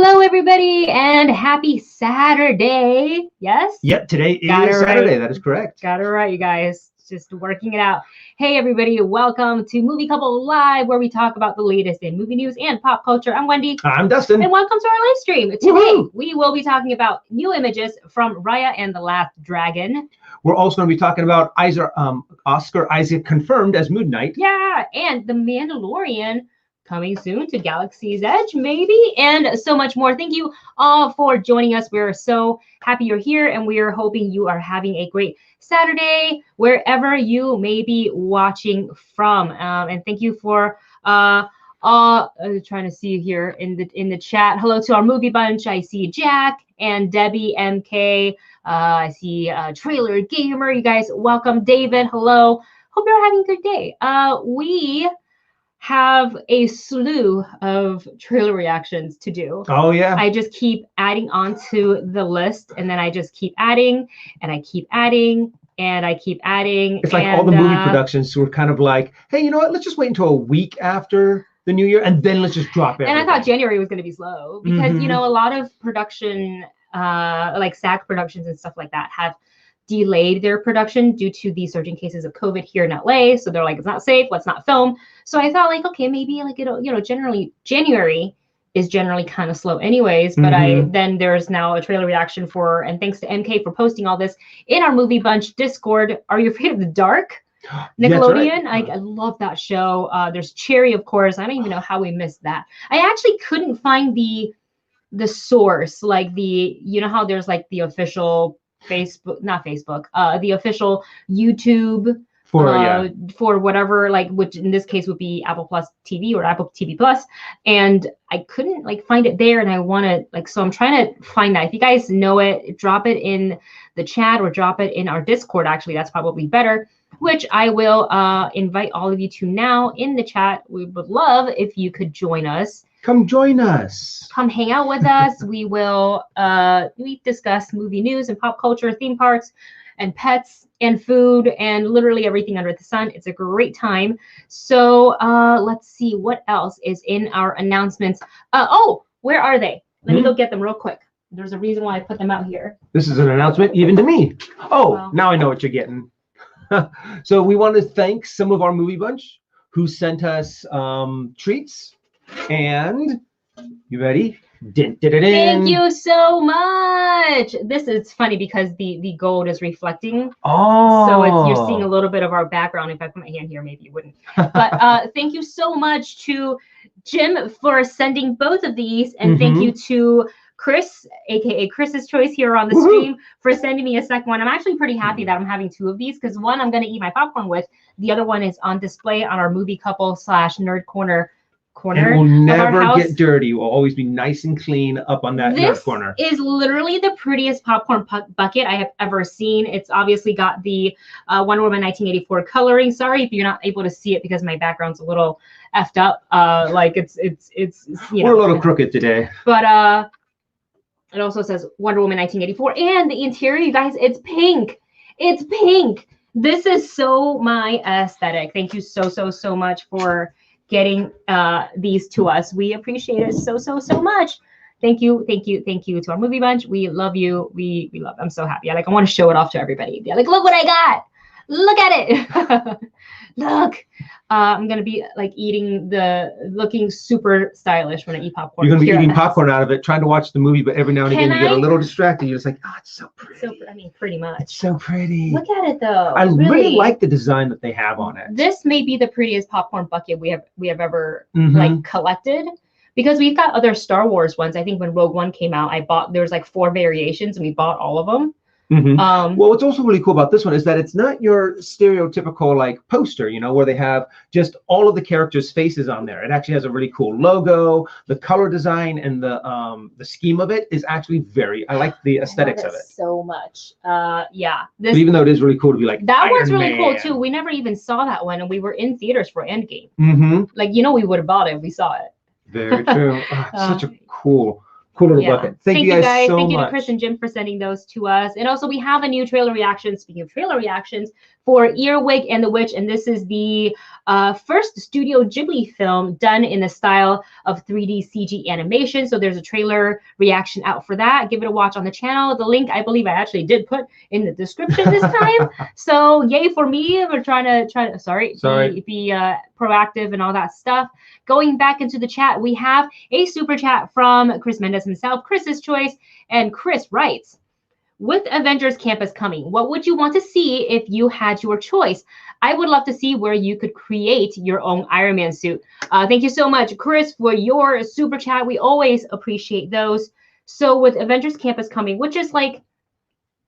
Hello, everybody, and happy Saturday. Yes? Yep, today is Saturday. That is correct. Got it right, you guys. Just working it out. Hey, everybody, welcome to Movie Couple Live, where we talk about the latest in movie news and pop culture. I'm Wendy. I'm Dustin. And welcome to our live stream. Today, we will be talking about new images from Raya and the Last Dragon. We're also going to be talking about Oscar Isaac confirmed as Moon Knight. Yeah, and The Mandalorian coming soon to Galaxy's Edge, maybe, and so much more. Thank you all for joining us. We're so happy you're here, and we are hoping you are having a great Saturday wherever you may be watching from. And thank you for trying to see you here in the chat. Hello to our movie bunch. I see Jack and Debbie MK. I see Trailer Gamer. You guys, welcome. David, hello. Hope you're having a good day. We have a slew of trailer reactions to do. Oh yeah. I just keep adding onto the list, and then I just keep adding, and I keep adding, and I keep adding. It's like all the movie productions were kind of like, hey, you know what? Let's just wait until a week after the new year, and then let's just drop everything. And I thought January was going to be slow because you know, a lot of production, like SAG productions and stuff like that, have delayed their production due to the surging cases of COVID here in LA. So they're like, it's not safe, let's not film. So I thought, like, okay, maybe like it'll, you know, generally January is generally kind of slow anyways. But then there's now a trailer reaction for, and thanks to MK for posting all this in our Movie Bunch Discord. Are You Afraid of the Dark? Nickelodeon. Right. I love that show. There's Cherry, of course. I don't even know how we missed that. I actually couldn't find the source, like the, you know how there's like the official Facebook, not Facebook, the official YouTube for whatever, like, which in this case would be Apple Plus TV or Apple TV Plus, and I couldn't like find it there, and I want to like, so I'm trying to find that. If you guys know it, drop it in the chat or drop it in our Discord. Actually, that's probably better, which I will invite all of you to now in the chat. We would love if you could join us. Come join us. Come hang out with us. We will we discuss movie news and pop culture, theme parks, and pets, and food, and literally everything under the sun. It's a great time. So let's see what else is in our announcements. Oh, where are they? Let me go get them real quick. There's a reason why I put them out here. This is an announcement even to me. Oh, well, now I know what you're getting. So we want to thank some of our movie bunch who sent us treats. And you ready? Thank you so much. This is funny because the gold is reflecting. Oh, so you're seeing a little bit of our background. If I put my hand here, maybe you wouldn't. But thank you so much to Jim for sending both of these, and thank you to Chris, aka Chris's Choice, here on the stream for sending me a second one. I'm actually pretty happy that I'm having two of these because one I'm going to eat my popcorn with. The other one is on display on our Movie Couple / Nerd Corner. And it will never get dirty. It will always be nice and clean up on that nerd corner. This is literally the prettiest popcorn bucket I have ever seen. It's obviously got the Wonder Woman 1984 coloring. Sorry if you're not able to see it because my background's a little effed up. Like it's you know, we're a little crooked today. But it also says Wonder Woman 1984, and the interior, you guys, it's pink. It's pink. This is so my aesthetic. Thank you so much for getting these to us. We appreciate it so much. Thank you to our movie bunch. We love you. We love. I'm so happy. I want to show it off to everybody. Be like, look what I got. Look at it. Look. I'm gonna be like looking super stylish when I eat popcorn. You're gonna be eating popcorn out of it, trying to watch the movie, but every now and again you get a little distracted. You're just like, oh, it's so pretty. I mean, pretty much. It's so pretty. Look at it though. I really like the design that they have on it. This may be the prettiest popcorn bucket we have ever like collected, because we've got other Star Wars ones. I think when Rogue One came out, there's like 4 variations, and we bought all of them. Well, what's also really cool about this one is that it's not your stereotypical like poster, you know, where they have just all of the characters' faces on there. It actually has a really cool logo. The color design and the scheme of it is actually I like the aesthetics of it so much. Yeah. But even though it is really cool to be like that one's Iron really Man. cool too. We never even saw that one, and we were in theaters for Endgame. Like, you know, we would have bought it if we saw it. Very true. Such a cool Cool little bucket. Thank you guys so Thank much. you to Chris and Jim for sending those to us. And also we have a new trailer reaction, speaking of trailer reactions, for Earwig and the Witch. And this is the first Studio Ghibli film done in the style of 3D CG animation. So there's a trailer reaction out for that. Give it a watch on the channel. The link, I believe I actually did put in the description this time. So yay for me. We're trying to be proactive and all that stuff. Going back into the chat, we have a super chat from Chris Mendez himself, Chris's choice. And Chris writes, with Avengers Campus coming, what would you want to see if you had your choice? I would love to see where you could create your own Iron Man suit. Thank you so much, Chris, for your super chat. We always appreciate those. So with Avengers Campus coming, which is like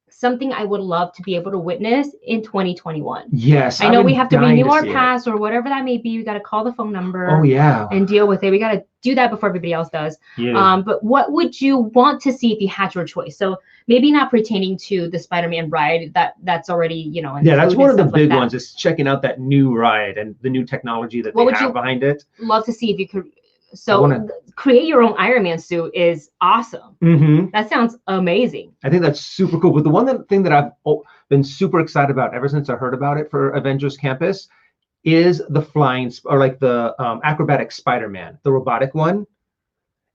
something I would love to be able to witness in 2021. Yes. I know we have to renew our pass or whatever that may be. We got to call the phone number. Oh, yeah. And deal with it. We got to do that before everybody else does. Yeah. But what would you want to see if you had your choice? So maybe not pertaining to the Spider-Man ride that's already, you know. Yeah, that's one of the big ones, is checking out that new ride and the new technology that they have behind it. Love to see if you could. So create your own Iron Man suit is awesome. Mm-hmm. That sounds amazing. I think that's super cool. But the thing that I've been super excited about ever since I heard about it for Avengers Campus is the flying, or like the acrobatic Spider-Man, the robotic one.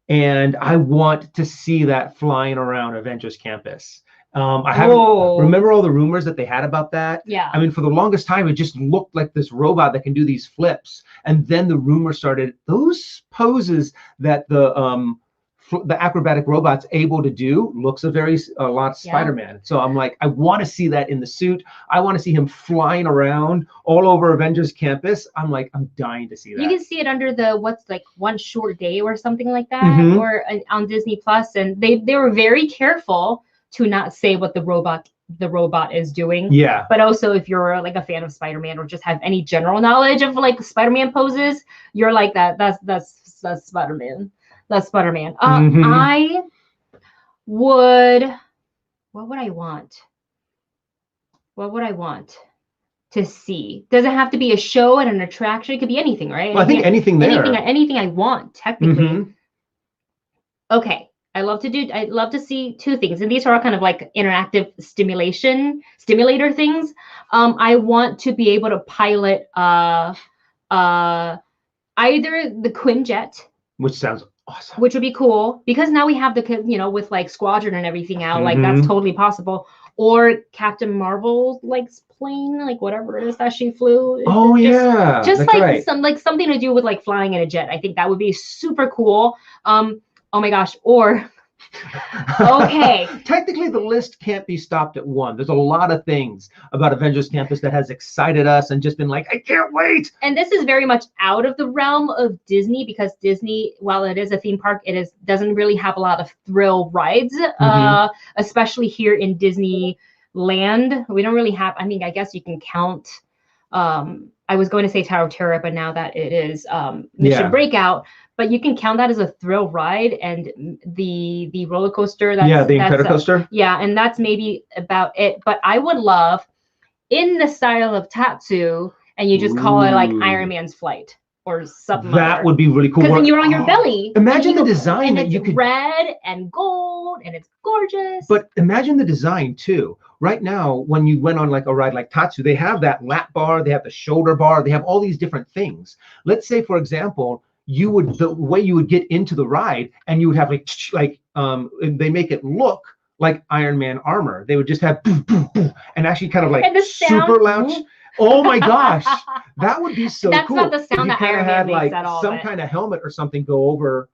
And I want to see that flying around Avengers Campus. I haven't remember all the rumors that they had about that. Yeah. I mean, for the longest time, it just looked like this robot that can do these flips. And then the rumor started, those poses that the acrobatic robot's able to do looks a lot Spider-Man. So I'm like, I want to see that in the suit. I want to see him flying around all over Avengers Campus. I'm like, I'm dying to see that. You can see it under the One Short Day or something like that, or on Disney Plus. And they were very careful to not say what the robot is doing. Yeah. But also, if you're like a fan of Spider-Man or just have any general knowledge of like Spider-Man poses, you're like that's Spider-Man. That's Spider-Man. I would. What would I want? What would I want to see? Does it have to be a show and an attraction? It could be anything, right? Well, I think anything there. Anything I want, technically. Okay. I love to see two things, and these are all kind of like interactive stimulator things. I want to be able to pilot either the Quinjet, which sounds awesome, which would be cool because now we have the, you know, with like Squadron and everything out, like that's totally possible. Or Captain Marvel's like plane, like whatever it is that she flew. Oh yeah, just like something to do with like flying in a jet. I think that would be super cool. Oh my gosh, or okay. Technically, the list can't be stopped at one. There's a lot of things about Avengers Campus that has excited us and just been like, I can't wait. And this is very much out of the realm of Disney, because Disney, while it is a theme park, doesn't really have a lot of thrill rides, especially here in Disneyland. We don't really have, I mean, I guess you can count, I was going to say Tower of Terror, but now that it is Mission Breakout, but you can count that as a thrill ride, and the roller coaster. The Incredicoaster. Yeah, and that's maybe about it. But I would love, in the style of Tatsu, and you just call it like Iron Man's flight or something. That would be really cool. Because then you're on your belly. Imagine the design that you could. Red and gold, and it's gorgeous. But imagine the design too. Right now, when you went on like a ride like Tatsu, they have that lap bar, they have the shoulder bar, they have all these different things. Let's say, for example, the way you would get into the ride, and you would have they make it look like Iron Man armor. They would just have and actually kind of like super loud. Oh my gosh, that would be so cool. That's not the sound that Iron Man makes at all. Some kind of helmet or something go over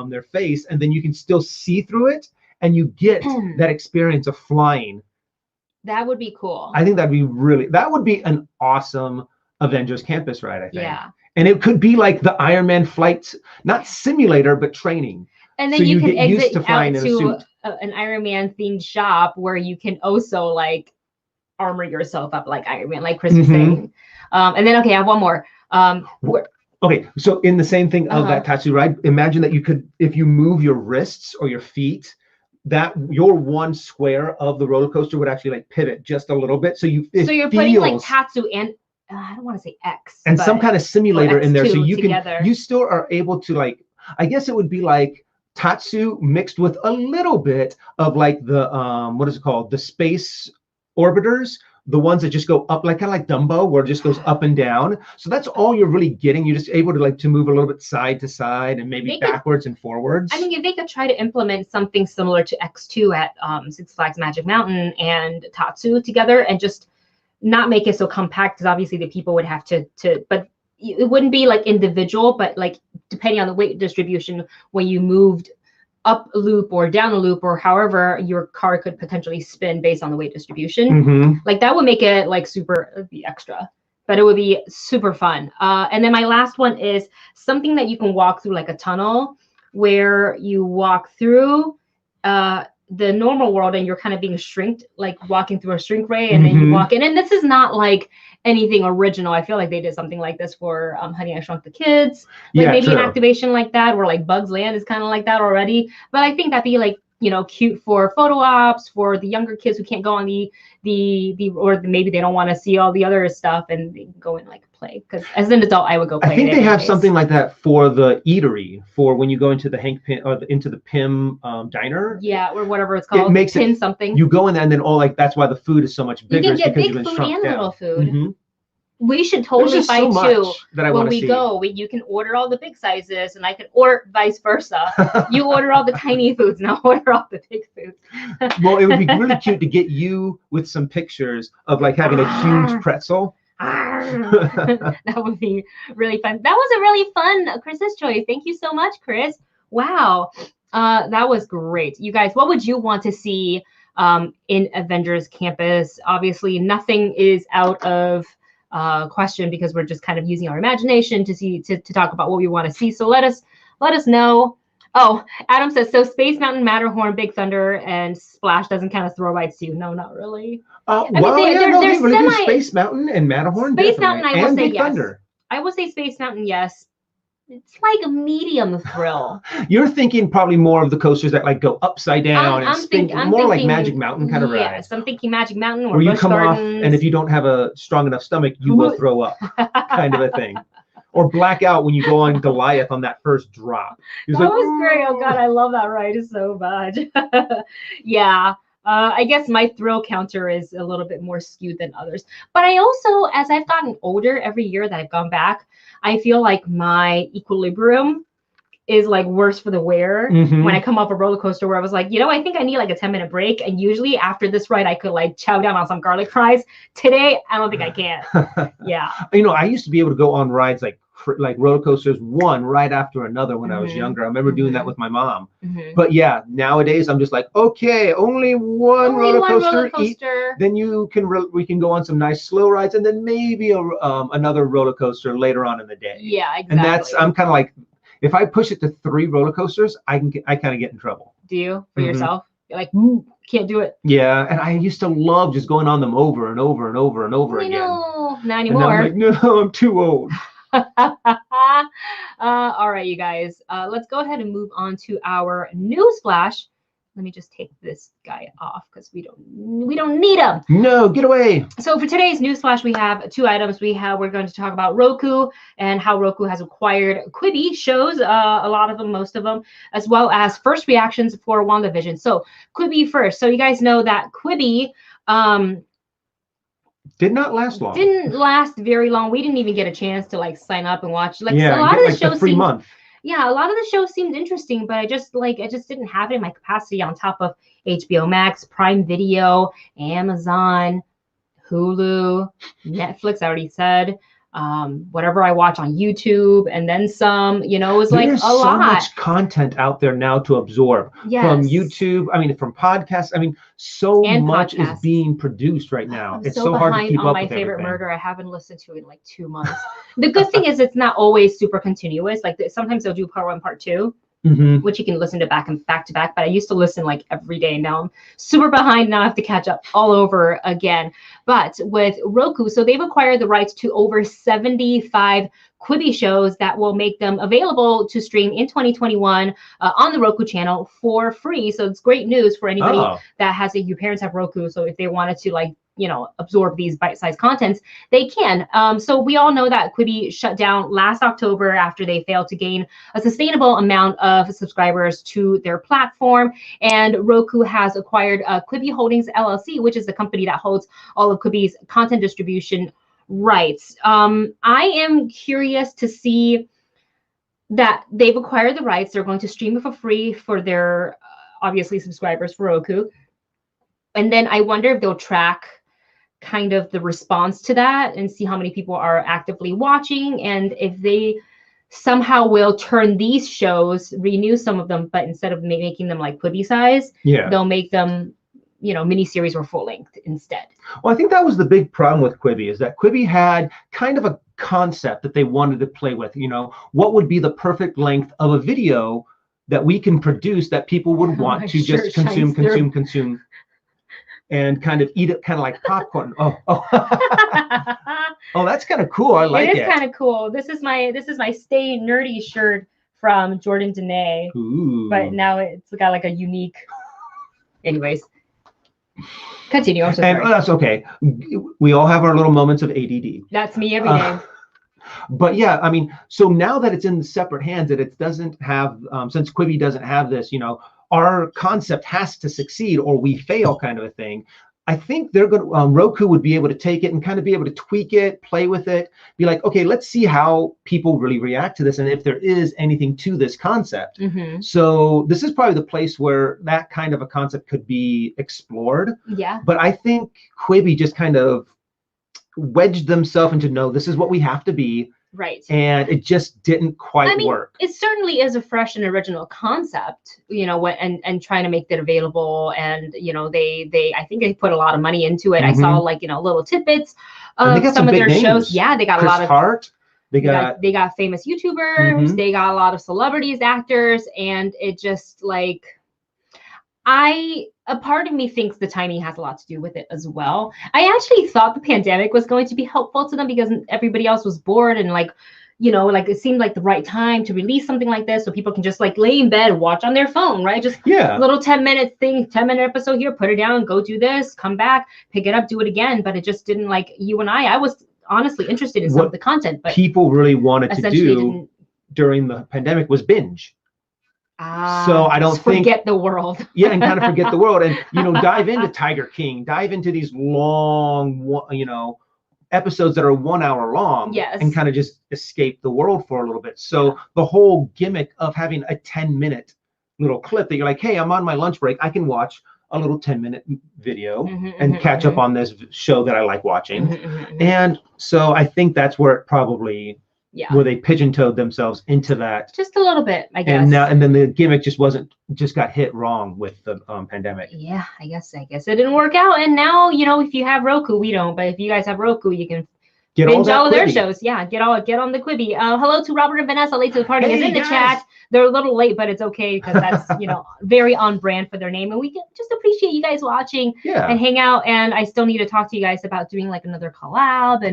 their face, and then you can still see through it, and you get that experience of flying. That would be cool. I think that would be an awesome Avengers Campus ride, I think. Yeah. And it could be like the Iron Man flight, not simulator, but training. And then so you can exit out to an Iron Man themed shop where you can also like armor yourself up like Iron Man, like Chris was saying. And then, okay, I have one more. Okay, so in the same thing of that Tatsu ride, imagine that you could, if you move your wrists or your feet, that your one square of the roller coaster would actually like pivot just a little bit. So you're putting like Tatsu and I don't want to say X and some kind of simulator in there, so you still are able to, like, I guess it would be like Tatsu mixed with a little bit of like the what is it called? The space orbiters, the ones that just go up, like kind of like Dumbo, where it just goes up and down. So that's all you're really getting. You're just able to like to move a little bit side to side and maybe backwards and forwards. I mean, if they could try to implement something similar to X2 at Six Flags Magic Mountain and Tatsu together, and just not make it so compact, because obviously the people would have to, but it wouldn't be like individual, but like depending on the weight distribution, when you moved up a loop or down a loop, or however your car could potentially spin based on the weight distribution, like that would make it like super, it'd be extra, but it would be super fun. And then my last one is something that you can walk through, like a tunnel where you walk through the normal world and you're kind of being shrinked, like walking through a shrink ray, and then you walk in. And this is not like anything original. I feel like they did something like this for Honey, I Shrunk the Kids. Like maybe an activation like that, or like Bugs Land is kind of like that already. But I think that'd be like, you know, cute for photo ops for the younger kids who can't go on the or maybe they don't want to see all the other stuff, and they can go and like play. Because as an adult, I would go play. I think they have something like that for the eatery, for when you go into the Hank Pym or into the Pym diner. Yeah, or whatever it's called. It makes Pym something. You go in there, and then all like that's why the food is so much bigger. You can get big food and little food. We should There's totally just fight so too. much that I when want to we see. go, you can order all the big sizes, and I can order vice versa. You order all the tiny foods, and I'll order all the big foods. Well, it would be really cute to get you with some pictures of like having a huge pretzel. That would be really fun. That was a really fun Chris's choice. Thank you so much, Chris. Wow, that was great. You guys, what would you want to see in Avengers Campus? Obviously, nothing is out of question, because we're just kind of using our imagination to talk about what we want to see. So let us know. Oh, Adam says, so Space Mountain, Matterhorn, Big Thunder, and Splash doesn't count as throw rides to you. No, not really. Well, they're really do Space Mountain and Matterhorn. Space Mountain, I will say Big yes. Thunder. I will say Space Mountain, yes. It's like a medium thrill. You're thinking probably more of the coasters that like go upside down and spin, more thinking, like Magic Mountain kind of rides. Yes, I'm thinking Magic Mountain or where you Busch come Gardens. off, and if you don't have a strong enough stomach, you will throw up, kind of a thing. Or black out when you go on Goliath on that first drop. That was great. Oh God, I love that ride so much. Yeah. I guess my thrill counter is a little bit more skewed than others. But I also, as I've gotten older, every year that I've gone back, I feel like my equilibrium is like worse for the wear when I come off a roller coaster, where I was like, you know, I think I need like a 10-minute break. And usually after this ride, I could like chow down on some garlic fries. Today, I don't think I can. Yeah. You know, I used to be able to go on rides like roller coasters one right after another when I was younger. I remember doing that with my mom. But yeah, nowadays I'm just like, okay, only one roller coaster. Then we can go on some nice slow rides, and then maybe another roller coaster later on in the day. Yeah, exactly. And I'm kind of like, if I push it to 3 roller coasters, I kind of get in trouble. Do you for yourself? You're like, can't do it. Yeah, and I used to love just going on them over and over and over and over again. No, not anymore. And I'm like, no, I'm too old. All right, you guys, let's go ahead and move on to our news flash. Let me just take this guy off because we don't need him. No, get away. So for today's news flash, we have 2 items. We're going to talk about Roku and how Roku has acquired Quibi shows, a lot of them, most of them, as well as first reactions for WandaVision. So Quibi first. So you guys know that Quibi did not last long. Didn't last very long. We didn't even get a chance to like sign up and watch. Like a lot of the shows free month. Yeah, a lot of the shows seemed interesting, but I just didn't have it in my capacity on top of HBO Max, Prime Video, Amazon, Hulu, Netflix. I already said. Whatever I watch on YouTube, and then some, you know, it was like a lot. There's so much content out there now to absorb from YouTube. I mean, from podcasts. I mean, so much is being produced right now. It's so hard to keep up with everything. My favorite murder, I haven't listened to in like 2 months. The good thing is it's not always super continuous. Like sometimes they'll do part 1, part 2. Which you can listen to back to back, but I used to listen like every day. Now I'm super behind. Now I have to catch up all over again. But with Roku, so they've acquired the rights to over 75 Quibi shows that will make them available to stream in 2021 on the Roku channel for free. So it's great news for anybody that has your parents have Roku. So if they wanted to like absorb these bite-sized contents, they can. So we all know that Quibi shut down last October after they failed to gain a sustainable amount of subscribers to their platform. And Roku has acquired Quibi Holdings LLC, which is the company that holds all of Quibi's content distribution rights. I am curious to see that they've acquired the rights. They're going to stream it for free for their obviously subscribers for Roku. And then I wonder if they'll track kind of the response to that and see how many people are actively watching, and if they somehow will turn these shows, renew some of them, but instead of making them like Quibi size, they'll make them miniseries or full length instead. Well, I think that was the big problem with Quibi, is that Quibi had kind of a concept that they wanted to play with. What would be the perfect length of a video that we can produce that people would want to just consume, and kind of eat it kind of like popcorn. Oh, that's kind of cool. I like it. It is kind of cool. This is my Stay Nerdy shirt from Jordan Dene. Ooh. But now it's got like a unique. Anyways, continue. I'm so sorry. And that's okay. We all have our little moments of ADD. That's me every day. But yeah, I mean, so now that it's in separate hands, that it doesn't have, since Quibi doesn't have this, our concept has to succeed or we fail kind of a thing. I think they're going to, Roku would be able to take it and kind of be able to tweak it, play with it, be like, okay, let's see how people really react to this and if there is anything to this concept. So this is probably the place where that kind of a concept could be explored. Yeah. But I think Quibi just kind of wedged themselves into, no, this is what we have to be. Right. And it just didn't quite work. It certainly is a fresh and original concept, and trying to make that available. And, they I think they put a lot of money into it. I saw little tidbits of some of their shows. Yeah, they got Chris a lot of Hart. They got famous YouTubers. They got a lot of celebrities, actors, and it just a part of me thinks the timing has a lot to do with it as well. I actually thought the pandemic was going to be helpful to them because everybody else was bored and it seemed like the right time to release something like this so people can just lay in bed, watch on their phone, right? Just a little 10-minute thing, 10-minute episode here, put it down, go do this, come back, pick it up, do it again. But it just didn't you and I was honestly interested in some of the content, but people really wanted to do during the pandemic was binge. So I don't think forget the world. And kind of forget the world, and dive into Tiger King, dive into these long, episodes that are 1 hour long, and kind of just escape the world for a little bit. So the whole gimmick of having a 10-minute little clip that you're like, hey, I'm on my lunch break, I can watch a little 10-minute video and catch up on this show that I like watching. And so I think that's where it probably. Where they pigeon-toed themselves into that just a little bit, I guess. And then the gimmick just got hit wrong with the pandemic. Yeah, I guess it didn't work out. And now if you have Roku, we don't, but if you guys have Roku, you can get binge all of their shows. Yeah, get on the Quibi. Hello to Robert and Vanessa, late to the party, is in the chat. They're a little late, but it's okay because that's very on brand for their name, and we can just appreciate you guys watching and hang out. And I still need to talk to you guys about doing another collab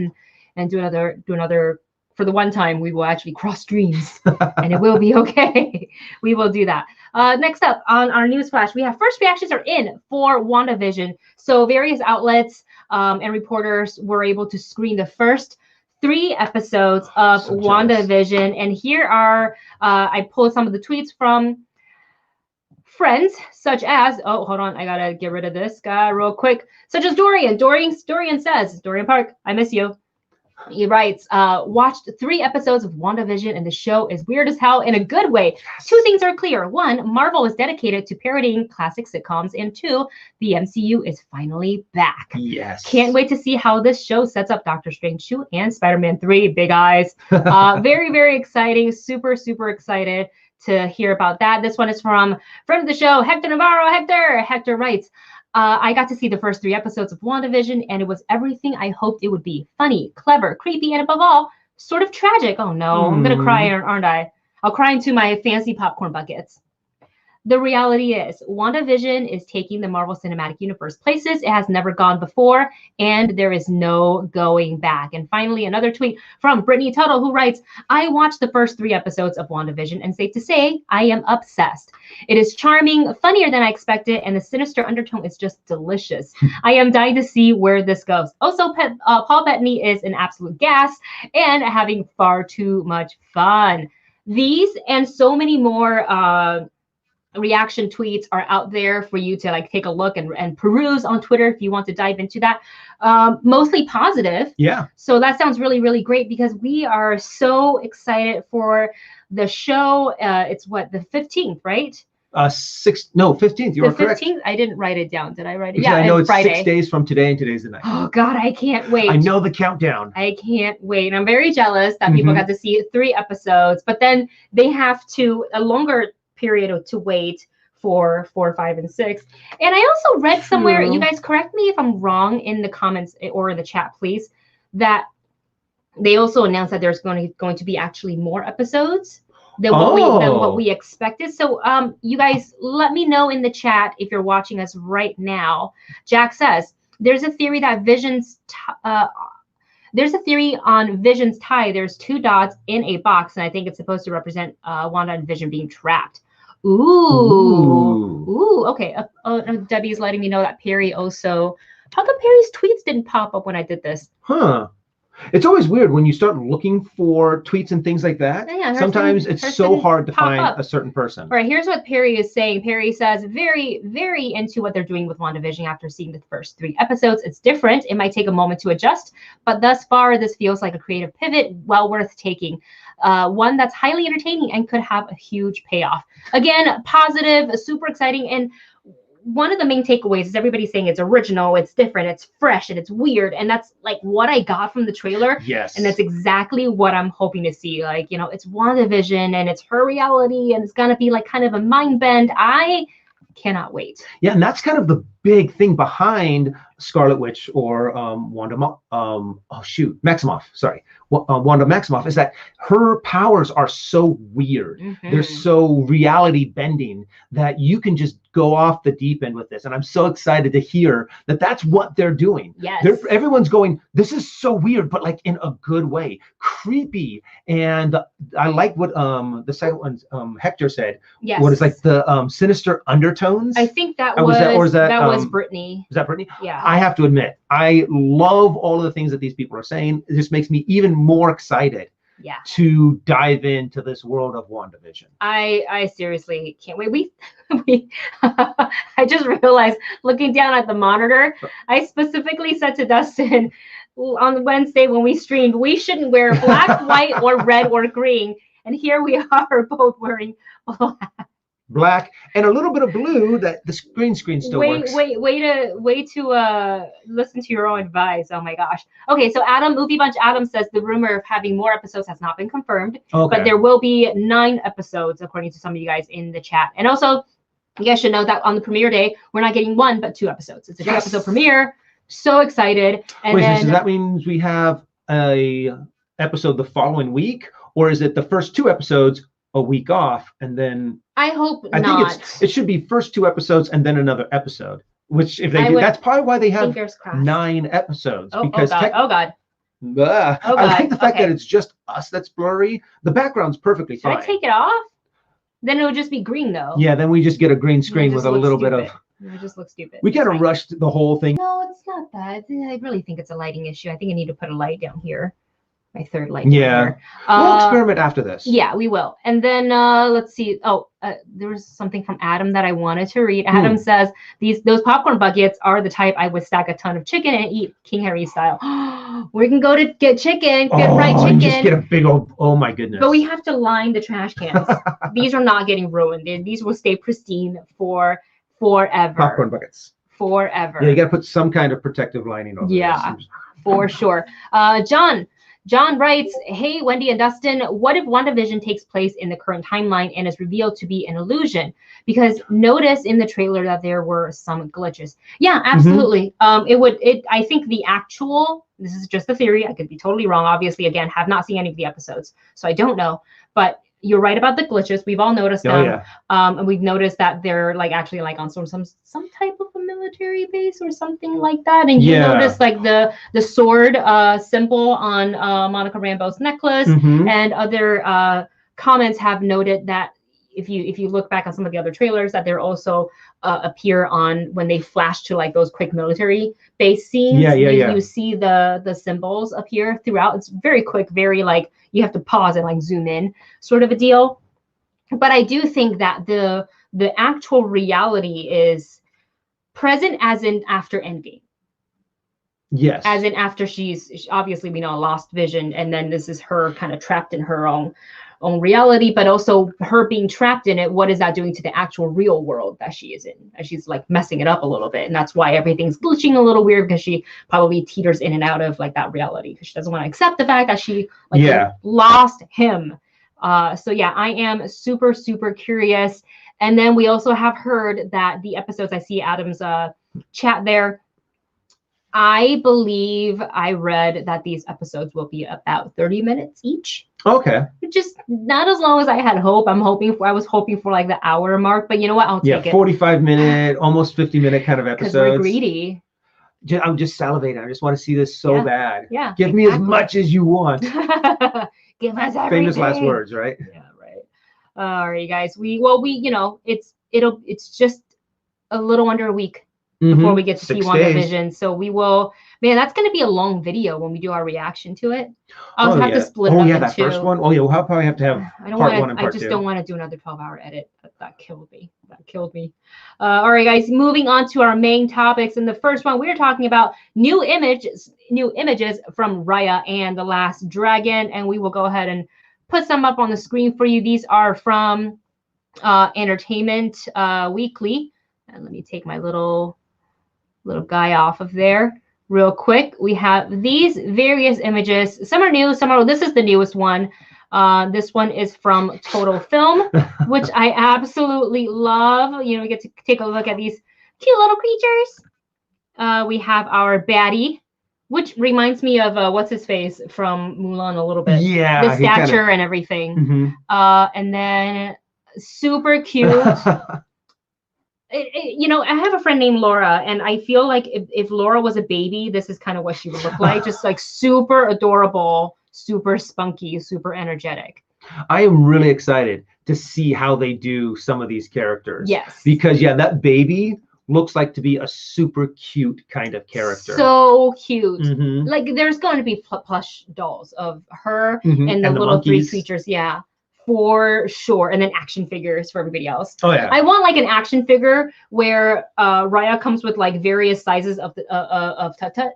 and do another. For the one time, we will actually cross streams, and it will be okay. We will do that. Next up on our news flash, we have first reactions are in for WandaVision. So various outlets and reporters were able to screen the first 3 episodes of WandaVision. And here are, I pulled some of the tweets from friends, such as, oh, hold on, I gotta get rid of this guy real quick. Such as Dorian. Dorian says, Dorian Park, I miss you. He writes, watched 3 episodes of WandaVision and the show is weird as hell in a good way. 2 things are clear. 1, Marvel is dedicated to parodying classic sitcoms. And 2, the MCU is finally back. Yes. Can't wait to see how this show sets up Doctor Strange 2 and Spider-Man 3. Big eyes. Very, very exciting. Super, super excited to hear about that. This one is from friend of the show, Hector Navarro. Hector writes, I got to see the first 3 episodes of WandaVision, and it was everything I hoped it would be. Funny, clever, creepy, and above all, sort of tragic. Oh no, I'm gonna cry, aren't I? I'll cry into my fancy popcorn buckets. The reality is, WandaVision is taking the Marvel Cinematic Universe places it has never gone before, and there is no going back. And finally, another tweet from Brittany Tuttle, who writes, I watched the first 3 episodes of WandaVision, and safe to say, I am obsessed. It is charming, funnier than I expected, and the sinister undertone is just delicious. I am dying to see where this goes. Also, Paul Bettany is an absolute gas and having far too much fun. These and so many more reaction tweets are out there for you to like take a look and peruse on Twitter if you want to dive into that. Mostly positive. Yeah. So that sounds really, really great because we are so excited for the show. It's what, the 15th, right? 15th. You are correct. 15th? I didn't write it down. Did I write it? Yeah, I know it's Friday. 6 days from today, and today's the night. Oh God, I can't wait. I know the countdown. I can't wait. I'm very jealous that people got to see 3 episodes, but then they have to a longer period to wait for 4, 5, and 6. And I also read somewhere, you guys correct me if I'm wrong in the comments or in the chat, please, that they also announced that there's going to be actually more episodes than what we expected. So you guys let me know in the chat if you're watching us right now. Jack says there's a theory that there's a theory on Vision's tie. There's 2 dots in a box, and I think it's supposed to represent Wanda and Vision being trapped. Ooh. Okay. Debbie's letting me know that Perry also. How come Perry's tweets didn't pop up when I did this? Huh. It's always weird when you start looking for tweets and things like that. Yeah, sometimes it's so hard to find a certain person. All right, here's what Perry is saying. Perry says, very, very into what they're doing with WandaVision after seeing the first 3 episodes. It's different. It might take a moment to adjust, but thus far, this feels like a creative pivot, well worth taking. One that's highly entertaining and could have a huge payoff. Again, positive, super exciting, and one of the main takeaways is everybody's saying it's original, it's different, it's fresh, and it's weird. And that's like what I got from the trailer. Yes. And that's exactly what I'm hoping to see. Like, you know, it's WandaVision and it's her reality and it's going to be like kind of a mind bend. I cannot wait. Yeah, and that's kind of the big thing behind Scarlet Witch or Maximoff. Sorry, Wanda Maximoff is that her powers are so weird. They're so reality bending that you can just go off the deep end with this. And I'm so excited to hear that that's what they're doing. Yes. Everyone's going, this is so weird, but like in a good way, creepy. And I like what the second one Hector said. Yes. What is like the sinister undertones. I think that was Brittany. Is that Brittany? Yeah. I have to admit, I love all of the things that these people are saying. It just makes me even more excited to dive into this world of WandaVision. I seriously can't wait. I just realized looking down at the monitor, I specifically said to Dustin on Wednesday when we streamed, we shouldn't wear black, white, or red or green. And here we are both wearing black and a little bit of blue. That the green screen still works. Way to listen to your own advice. Oh my gosh. Okay, so Movie Bunch Adam says the rumor of having more episodes has not been confirmed, but there will be 9 episodes according to some of you guys in the chat. And also, you guys should know that on the premiere day, we're not getting 1 but 2 episodes. It's a 2-episode premiere. So excited. And so that means we have a episode the following week, or is it the first 2 episodes a week off and then? I hope not. I think it should be first 2 episodes and then another episode. Which if they do, that's probably why they have 9 episodes. Because oh God. I like the fact that it's just us that's blurry. The background's perfectly fine. Should I take it off? Then it would just be green though. Yeah, then we just get a green screen with a little bit of. It just looks stupid. We kind of rushed the whole thing. No, it's not that. I really think it's a lighting issue. I think I need to put a light down here. My third light. Yeah. We'll experiment after this. Yeah, we will. And then let's see. There was something from Adam that I wanted to read. Adam says those popcorn buckets are the type I would stack a ton of chicken and eat King Harry style. We can go to get chicken, get fried chicken. Just get a big old. Oh my goodness. But we have to line the trash cans. These are not getting ruined. These will stay pristine for forever. Popcorn buckets. Forever. Yeah, you got to put some kind of protective lining over this. Yeah, for sure. John writes, hey, Wendy and Dustin, what if WandaVision takes place in the current timeline and is revealed to be an illusion? Because notice in the trailer that there were some glitches. Yeah, absolutely. I think this is just a theory. I could be totally wrong. Obviously, again, have not seen any of the episodes, so I don't know. But you're right about the glitches. We've all noticed Oh, them. yeah. And we've noticed that they're like actually like on some type of a military base or something like that. And you Yeah. notice like the sword symbol on Monica Rambeau's necklace, and other comments have noted that if you look back on some of the other trailers, that they're also appear on when they flash to like those quick military base scenes. You see the symbols appear throughout. It's very quick, very like you have to pause and like zoom in sort of a deal. But I do think that the actual reality is present, as in after Endgame. Yes. As in after she's obviously, we know, lost vision, and then this is her kind of trapped in her own reality, but also her being trapped in it. What is that doing to the actual real world that she is in? And she's like messing it up a little bit, and that's why everything's glitching a little weird, because she probably teeters in and out of like that reality, because she doesn't want to accept the fact that she like lost him. So yeah, I am super, super curious. And then we also have heard that the episodes, I see Adam's chat there, I believe I read that these episodes will be about 30 minutes each. Okay. Just not as long as I had hoped. I was hoping for like the hour mark, but you know what? I'll take it. 45-minute, almost 50-minute kind of episodes. Because we're greedy. I'm just salivating. I just want to see this so bad. Yeah. Give me as much as you want. Give us everything. Famous last words, right? Yeah, right. All right, guys. It's just a little under a week before we get to see WandaVision. So we will, man, that's going to be a long video when we do our reaction to it. I'll have to split it up in that two. first one. Oh yeah, we'll probably have to have part one and part two. I just don't want to do another 12-hour edit. That killed me. All right, guys, moving on to our main topics. And the first one, we're talking about new images from Raya and the Last Dragon. And we will go ahead and put some up on the screen for you. These are from Entertainment Weekly. And let me take my little guy off of there real quick. We have these various images. Some are new, this is the newest one. This one is from Total Film, which I absolutely love. We get to take a look at these cute little creatures. We have our baddie, which reminds me of what's his face from Mulan a little bit. Yeah, the stature and everything. And then super cute. I have a friend named Laura, and I feel like if Laura was a baby, this is kind of what she would look like. Just like super adorable, super spunky, super energetic. I am really excited to see how they do some of these characters. Yes. Because that baby looks like to be a super cute kind of character. So cute. Like there's going to be plush dolls of her and the little monkeys. 3 creatures. Yeah. For sure. And then action figures for everybody else. Oh yeah. I want like an action figure where Raya comes with like various sizes of Tut Tut.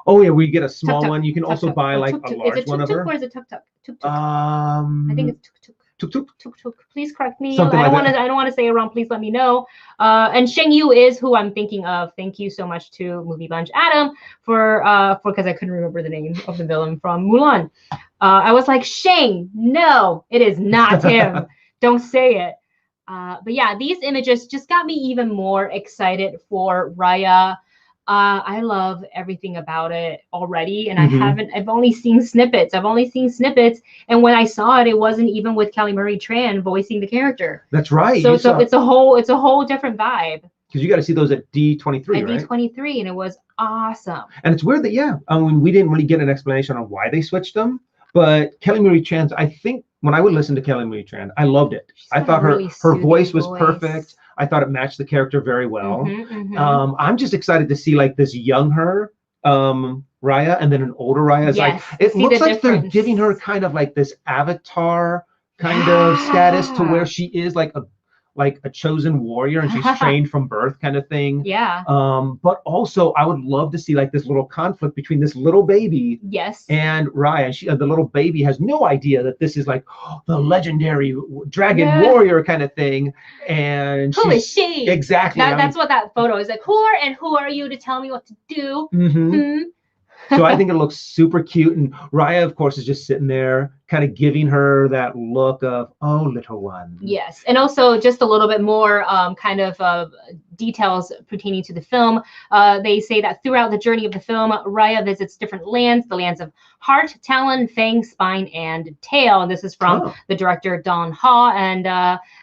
Oh yeah, we get a small one. You can Tuk also Tuk. buy like Tuk Tuk. a large one of her. Or is it Tuk Tuk? Tuk Tuk. I think it's Tuk Tuk. Tuk Tuk. Tuk Tuk. Please correct me. Something I don't want to say it wrong. Please let me know. And Sheng Yu is who I'm thinking of. Thank you so much to Movie Bunch Adam for because I couldn't remember the name of the villain from Mulan. I was like, Sheng, no, it is not him. Don't say it. But yeah, these images just got me even more excited for Raya. I love everything about it already, and I've only seen snippets. And when I saw it, it wasn't even with Kelly Marie Tran voicing the character. That's right. So it's a whole different vibe. Because you got to see those at D23, right? At D23, and it was awesome. And it's weird that we didn't really get an explanation on why they switched them. But Kelly Marie Tran, I think when I would listen to Kelly Marie Tran, I loved it. I thought her voice was perfect. I thought it matched the character very well. I'm just excited to see like this young her, Raya, and then an older Raya. Yes, it looks like they're giving her kind of like this Avatar kind of status to where she is like a chosen warrior and she's trained from birth kind of thing. Yeah. But also I would love to see like this little conflict between this little baby and Raya. The little baby has no idea that this is like the legendary dragon warrior kind of thing. And who is she? Exactly. That's what that photo is like. Who are you to tell me what to do? So I think it looks super cute. And Raya, of course, is just sitting there kind of giving her that look of, oh, little one. Yes. And also just a little bit more details pertaining to the film. They say that throughout the journey of the film, Raya visits different lands, the lands of heart, talon, fang, spine, and tail. And this is from the director, Don Ha. And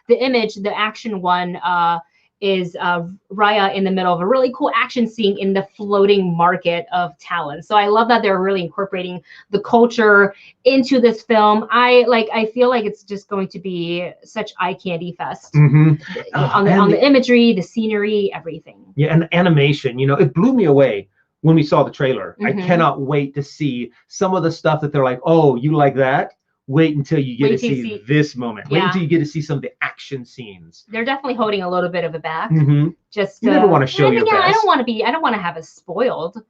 the image, the action one, is Raya in the middle of a really cool action scene in the floating market of Talon. So I love that they're really incorporating the culture into this film. I feel like it's just going to be such eye candy fest on the imagery, the scenery, everything. Yeah, and animation, it blew me away when we saw the trailer. I cannot wait to see some of the stuff that they're like, oh, you like that? Wait until you get to see this moment. Wait until you get to see some of the action scenes. They're definitely holding a little bit of it back. Just you never want to show your best. I don't want to have it spoiled,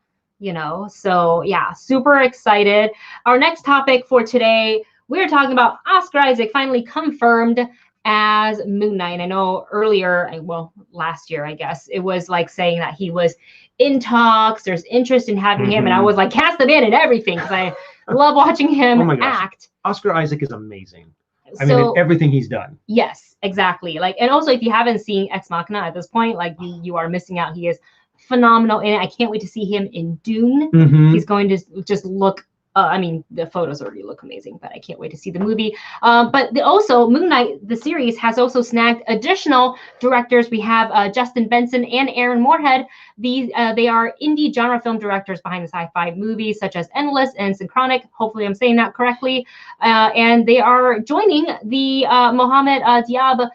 So yeah, super excited. Our next topic for today, we're talking about Oscar Isaac finally confirmed as Moon Knight. I know earlier, well, last year, I guess, it was like saying that he was in talks. There's interest in having him, and I was like, cast him in and everything because I love watching him act. Oscar Isaac is amazing. I mean, in everything he's done. Yes, exactly. And also, if you haven't seen Ex Machina at this point, you are missing out. He is phenomenal in it. I can't wait to see him in Dune. He's going to just look. The photos already look amazing, but I can't wait to see the movie. But also, Moon Knight, the series, has also snagged additional directors. We have Justin Benson and Aaron Moorhead. They are indie genre film directors behind the sci-fi movies such as Endless and Synchronic. Hopefully, I'm saying that correctly. And they are joining the Mohamed Diab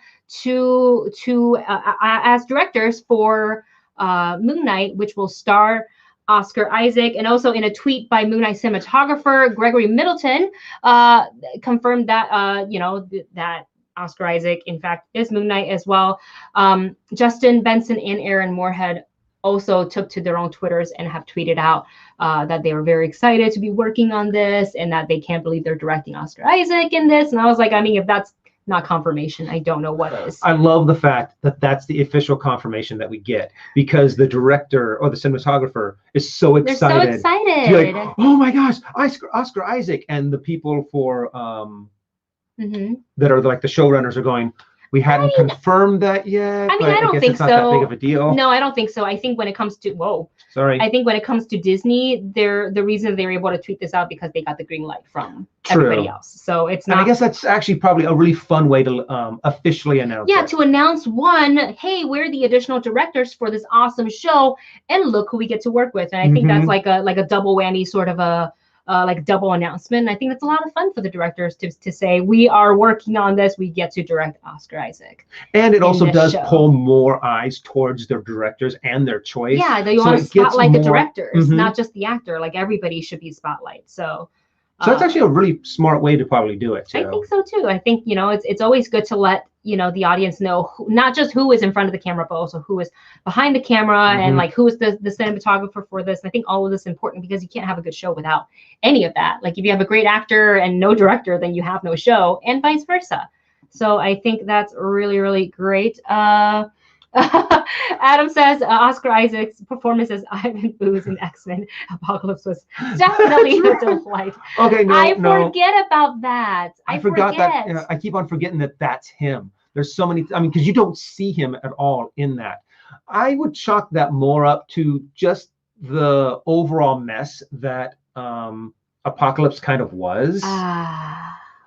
as directors for Moon Knight, which will star Oscar Isaac. And also in a tweet by Moon Knight cinematographer Gregory Middleton, confirmed that that Oscar Isaac in fact is Moon Knight as well. Justin Benson and Aaron Moorhead also took to their own Twitters and have tweeted out that they were very excited to be working on this and that they can't believe they're directing Oscar Isaac in this. And I was like, if that's not confirmation, I don't know what is. I love the fact that that's the official confirmation that we get, because the director or the cinematographer is so excited. They're so excited. You're like, oh my gosh, Oscar Isaac. And the people for that are like the showrunners are going, we hadn't confirmed that yet. I don't think it's not that big of a deal. No, I don't think so. I think when it comes to I think when it comes to Disney, the reason they're able to tweet this out because they got the green light from everybody else. So it's not. And I guess that's actually probably a really fun way to officially announce. Yeah, to announce hey, we're the additional directors for this awesome show, and look who we get to work with. And I think that's like a double whammy sort of a. Double announcement. And I think it's a lot of fun for the directors to say, we are working on this. We get to direct Oscar Isaac. And it also does pull more eyes towards their directors and their choice. Yeah, they want to spotlight the directors, not just the actor. Like everybody should be spotlight. So that's actually a really smart way to probably do it too. I think so too. I think, it's always good to let, the audience know not just who is in front of the camera, but also who is behind the camera and like who is the cinematographer for this. And I think all of this is important because you can't have a good show without any of that. Like if you have a great actor and no director, then you have no show, and vice versa. So I think that's really, really great. Adam says Oscar Isaac's performance as Ivan Booze in X-Men Apocalypse was definitely a delight. Okay, I forget about that. I forgot that. I keep on forgetting that that's him. There's so many. Because you don't see him at all in that. I would chalk that more up to just the overall mess that Apocalypse kind of was.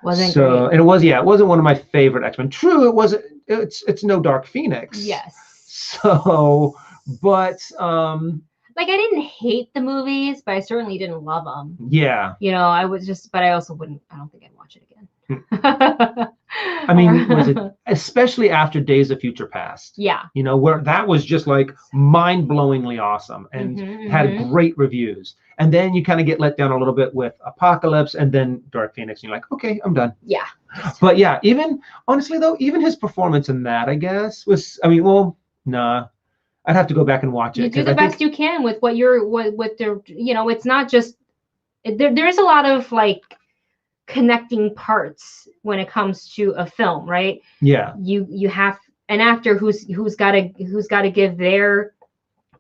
Wasn't so great. And it wasn't one of my favorite X-Men. True, it wasn't. It's no Dark Phoenix. Yes. So, but I didn't hate the movies, but I certainly didn't love them. Yeah. I was just, but I also wouldn't. I don't think I'd watch it again. Was it especially after Days of Future Past? Yeah. Where that was just like mind-blowingly awesome and had great reviews. And then you kind of get let down a little bit with Apocalypse and then Dark Phoenix. And you're like, okay, I'm done. Yeah. But yeah, honestly though, even his performance in that, I guess, was, nah. I'd have to go back and watch it. You do the best you can with what it's not just, there's a lot of connecting parts when it comes to a film, right? Yeah. You have an actor who's got to give their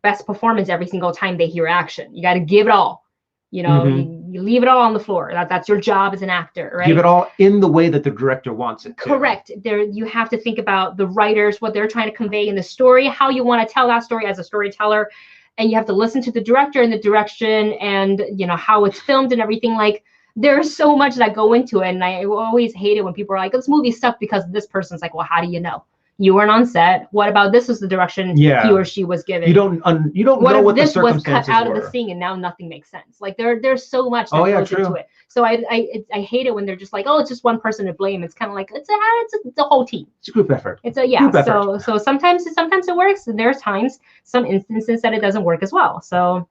best performance every single time they hear action. You got to give it all. You know, you leave it all on the floor. That's your job as an actor, right? Give it all in the way that the director wants it to. Correct. There, you have to think about the writers, what they're trying to convey in the story, how you want to tell that story as a storyteller, and you have to listen to the director and the direction, and how it's filmed and everything. Like, there's so much that go into it, and I always hate it when people are like, "This movie sucked because this person's like." Well, how do you know? You weren't on set. What about this was the direction he or she was given? You don't know what the circumstances were. This was cut out of the thing and now nothing makes sense. Like there's so much that goes into it. So I hate it when they're just like, oh, it's just one person to blame. It's kind of like it's a whole team. It's a group effort. It's a group effort. So sometimes it works, and there's times, some instances that it doesn't work as well. So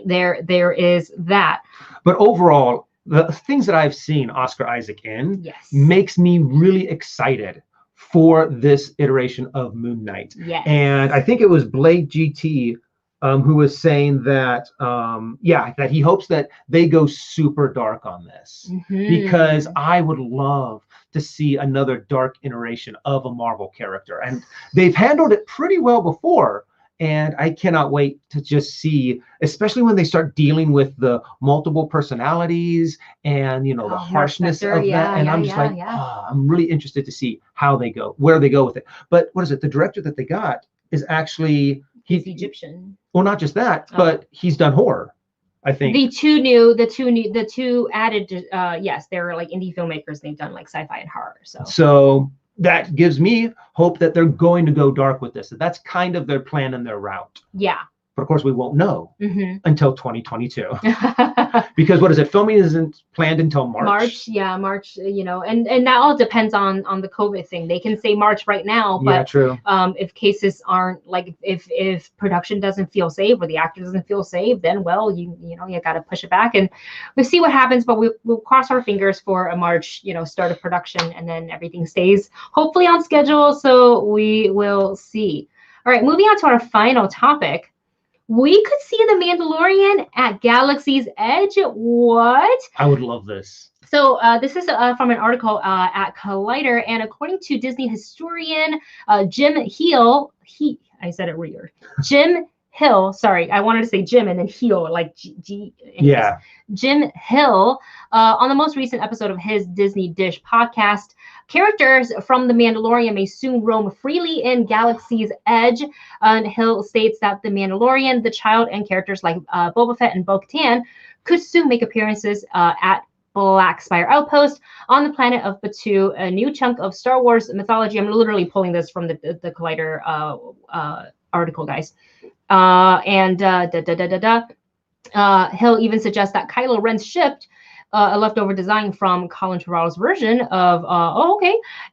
there is that. But overall, the things that I've seen Oscar Isaac in makes me really excited for this iteration of Moon Knight. Yes. And I think it was Blade GT who was saying that, that he hopes that they go super dark on this, because I would love to see another dark iteration of a Marvel character. And they've handled it pretty well before. And I cannot wait to just see, especially when they start dealing with the multiple personalities and, the harshness of that. And I'm just I'm really interested to see how they go, where they go with it. But what is it? The director that they got is actually, he's Egyptian. Well, not just that, but he's done horror, I think. The two added, yes, they're like indie filmmakers. They've done like sci-fi and horror. So that gives me hope that they're going to go dark with this. That's kind of their plan and their route. Yeah. But of course, we won't know until 2022. Because what is it? Filming isn't planned until March. March. And that all depends on the COVID thing. They can say March right now, but true. If cases aren't, like, if production doesn't feel safe or the actor doesn't feel safe, then you got to push it back, and we'll see what happens. But we'll cross our fingers for a March, start of production, and then everything stays hopefully on schedule. So we will see. All right, moving on to our final topic. We could see The Mandalorian at Galaxy's Edge. What? I would love this. So this is from an article at Collider, and according to Disney historian Jim Hill, I said it weird. Jim Hill, sorry, I wanted to say Jim and then Hill, like G. Yeah. Jim Hill, on the most recent episode of his Disney Dish podcast, characters from The Mandalorian may soon roam freely in Galaxy's Edge. And Hill states that The Mandalorian, the child, and characters like Boba Fett and Bo-Katan could soon make appearances at Black Spire Outpost on the planet of Batuu, a new chunk of Star Wars mythology. I'm literally pulling this from the Collider article, guys. Hill even suggests that Kylo Ren's ship, a leftover design from Colin Trevorrow's version of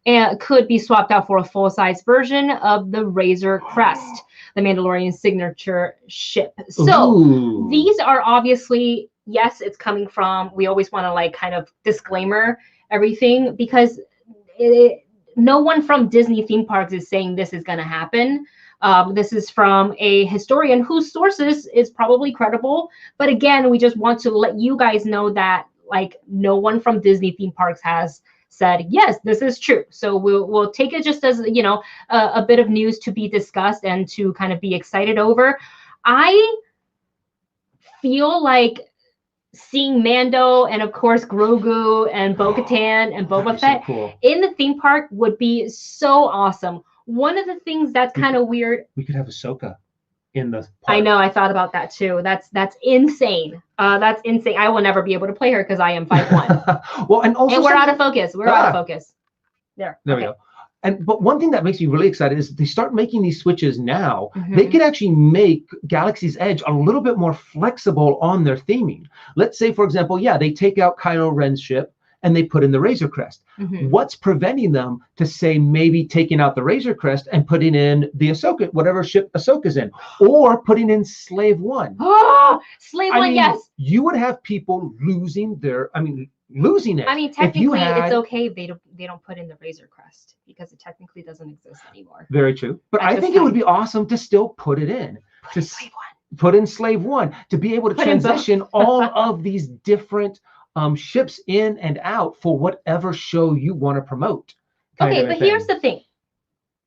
and could be swapped out for a full-size version of the Razor Crest, the Mandalorian signature ship. So these are obviously, yes, it's coming from, we always want to kind of disclaimer everything, because no one from Disney theme parks is saying this is going to happen. This is from a historian whose sources is probably credible. But again, we just want to let you guys know that no one from Disney theme parks has said, yes, this is true. So we'll take it just as, a bit of news to be discussed and to kind of be excited over. I feel like seeing Mando and of course Grogu and Bo-Katan and Boba Fett in the theme park would be so awesome. One of the things that's kind of weird. We could have Ahsoka in the park. I know. I thought about that too. That's insane. That's insane. I will never be able to play her because I am 5'1". Well, and also we're out of focus. We're out of focus. There we go. But one thing that makes me really excited is they start making these switches now. They could actually make Galaxy's Edge a little bit more flexible on their theming. Let's say, for example, they take out Kylo Ren's ship and they put in the Razor Crest. What's preventing them to say maybe taking out the Razor Crest and putting in the Ahsoka, whatever ship Ahsoka's in, or putting in Slave One? Slave One, yes. You would have people losing it. I mean, technically, it's okay if they don't put in the Razor Crest because it technically doesn't exist anymore. Very true. But I think it would be awesome to still put it in. Put in Slave One to be able to transition all of these different ships in and out for whatever show you want to promote. Okay, but here's the thing.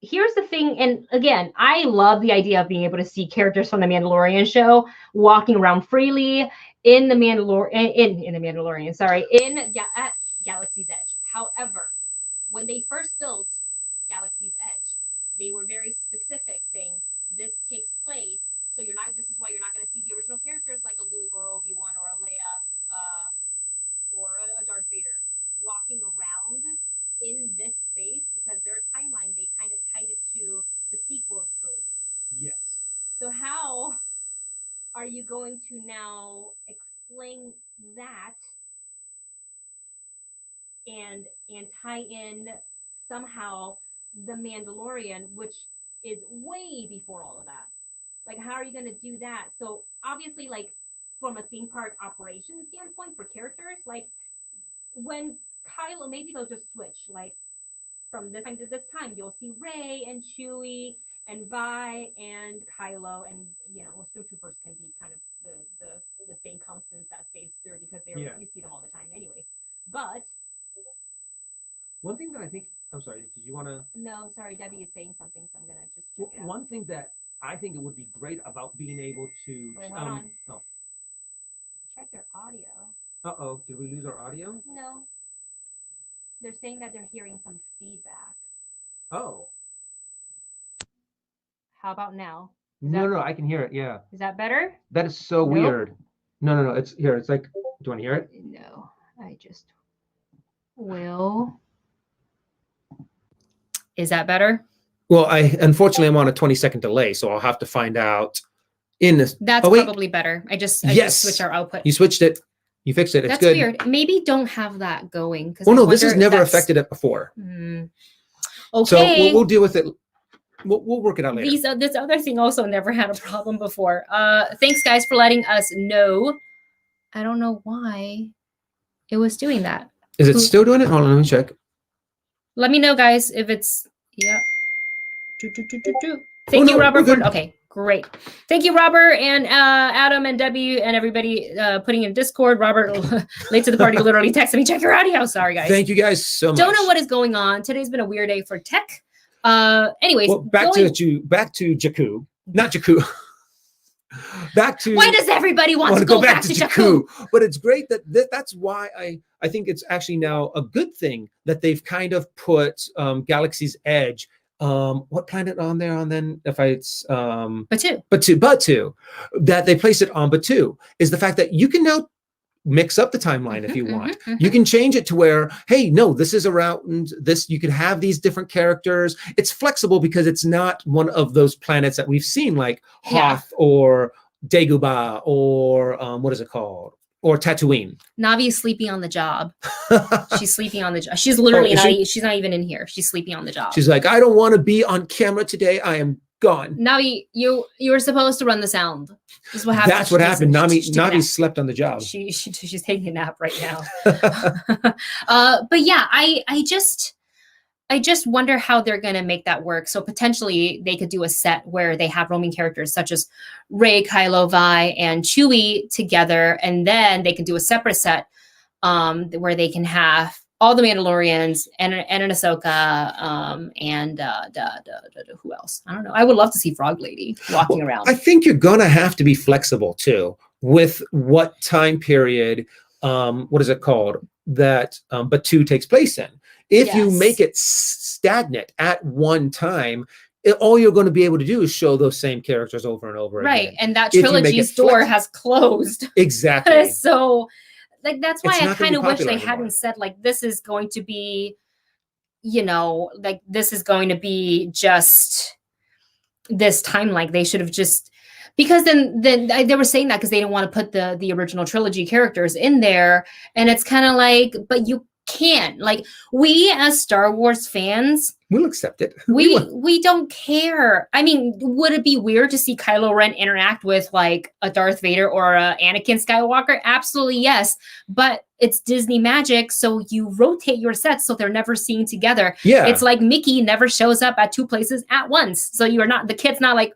here's the thing, and again, I love the idea of being able to see characters from the Mandalorian show walking around freely in the Mandalorian, sorry, at Galaxy's Edge. However, when they first built Galaxy's Edge, they were very specific, saying this takes place, so this is why you're not going to see the original characters like a Luke or Obi-Wan or a Leia or a Darth Vader walking around in this space, because their timeline, they kind of tied it to the sequel trilogy. Yes. So how are you going to now explain that and tie in somehow the Mandalorian, which is way before all of that? Like, how are you going to do that? So obviously, like, from a theme park operation standpoint for characters, like when Kylo, maybe they'll just switch, like from this time to this time, you'll see Rey and Chewie and Vi and Kylo, and Stormtroopers can be kind of the same constants that stays through, because you see them all the time anyways. But one thing that I think, I'm sorry, did you want to? No, sorry, Debbie is saying something, so I'm gonna just check it out. One thing that I think it would be great about being able to. Wait, hold on. Oh. Check their audio. Uh-oh, did we lose our audio? No. They're saying that they're hearing some feedback. Oh. How about now? No, I can hear it, yeah. Is that better? That is so weird. No, it's here. It's like, do you want to hear it? No, I just will. Is that better? Well, unfortunately I'm on a 20-second delay, so I'll have to find out in this. That's probably better. I just switched our output. You switched it. You fixed it. It's That's good. Weird. Maybe don't have that going. Oh no, this has never affected it before. Okay. So we'll deal with it. We'll work it out later. This other thing also never had a problem before. Thanks guys for letting us know. I don't know why it was doing that. Is it still doing it? Hold on, let me check. Let me know, guys, if it's Thank you, Robert. Okay, great. Thank you, Robert and Adam and Debbie and everybody putting in Discord. Robert, late to the party, literally texted me, check your audio. Sorry, guys. Thank you guys so much. Don't know what is going on. Today's been a weird day for tech. Anyways, back to Jakku, not Jakku. Back to. Why does everybody want to go back to Jakku? But it's great that's why I think it's actually now a good thing that they've kind of put Galaxy's Edge. What planet on there? On then, if it's Batu, that they place it on Batu is the fact that you can now mix up the timeline if you want. You can change it to where, hey, no, this is around this. You can have these different characters. It's flexible because it's not one of those planets that we've seen like Hoth or Dagobah or what is it called? Or Tatooine. Navi's sleeping on the job. She's sleeping on the job. She's literally she's not even in here. She's sleeping on the job. She's like, I don't want to be on camera today. I am gone. Navi, you were supposed to run the sound. This is what happened. That's what happened. Navi slept on the job. She's taking a nap right now. But yeah, I just wonder how they're going to make that work. So potentially they could do a set where they have roaming characters such as Rey, Kylo, Vi, and Chewie together. And then they can do a separate set where they can have all the Mandalorians and an Ahsoka and who else? I don't know. I would love to see Frog Lady walking around. I think you're going to have to be flexible too with what time period, what is it called, that Batu takes place in. If you make it stagnant at one time, all you're going to be able to do is show those same characters over and over again. Right. And that trilogy's door has closed. Exactly. So like, that's why I kind of wish they hadn't said like, this is going to be, like this is going to be just this time. Like they should have just, because then they were saying that because they didn't want to put the original trilogy characters in there. And it's kind of like, but you can't. Like, we as Star Wars fans, we'll accept it. We don't care. I mean, would it be weird to see Kylo Ren interact with like a Darth Vader or a Anakin Skywalker? Absolutely yes. But it's Disney magic, so you rotate your sets so they're never seen together. Yeah. It's like Mickey never shows up at two places at once. So the kid's not like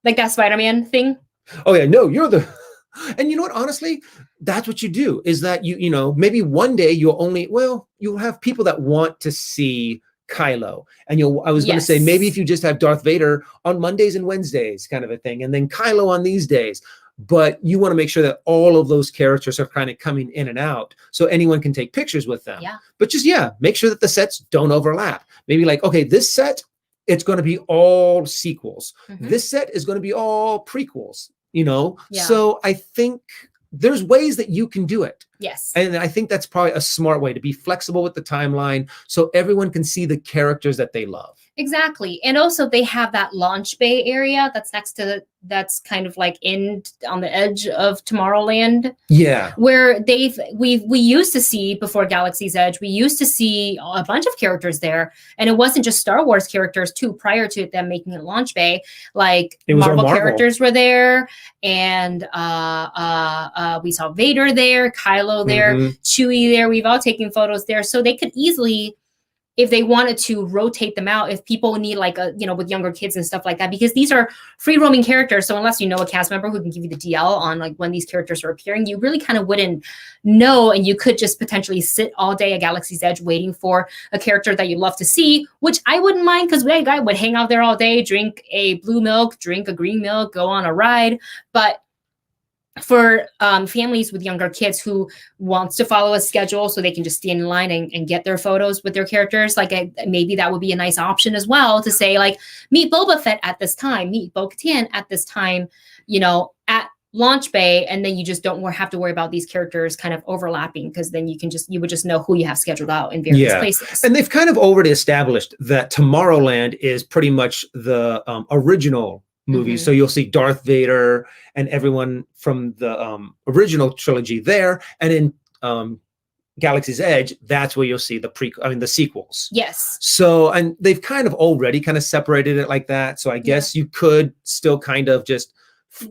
that Spider-Man thing. Oh yeah, no, you're the. And you know what, honestly, that's what you do, is that you maybe one day you'll have people that want to see Kylo. And I was going to say, maybe if you just have Darth Vader on Mondays and Wednesdays kind of a thing, and then Kylo on these days. But you want to make sure that all of those characters are kind of coming in and out so anyone can take pictures with them. Yeah. But just, make sure that the sets don't overlap. Maybe like, okay, this set, it's going to be all sequels. This set is going to be all prequels, So I think there's ways that you can do it. Yes. And I think that's probably a smart way to be flexible with the timeline so everyone can see the characters that they love. Exactly. And also they have that launch bay area that's next to that's kind of like on the edge of Tomorrowland. Yeah. Where we used to see before Galaxy's Edge, we used to see a bunch of characters there. And it wasn't just Star Wars characters too, prior to them making it launch bay. Like Marvel characters were there. And we saw Vader there, Kylo there, Chewie there. We've all taken photos there. So they could easily, if they wanted to, rotate them out, if people need like with younger kids and stuff like that, because these are free roaming characters. So unless you know a cast member who can give you the DL on like when these characters are appearing, you really kind of wouldn't know. And you could just potentially sit all day at Galaxy's Edge waiting for a character that you love to see, which I wouldn't mind, because I would hang out there all day, drink a blue milk, drink a green milk, go on a ride. But for families with younger kids who wants to follow a schedule so they can just stand in line and get their photos with their characters, maybe that would be a nice option as well, to say like, meet Boba Fett at this time, meet Bo-Katan at this time, at launch bay, and then you just don't have to worry about these characters kind of overlapping, because then you would just know who you have scheduled out in various places. And they've kind of already established that Tomorrowland is pretty much the original movie. So you'll see Darth Vader and everyone from the original trilogy there, and in Galaxy's Edge, that's where you'll see the sequels. Yes. So, and they've kind of already kind of separated it like that. So I guess you could still kind of just,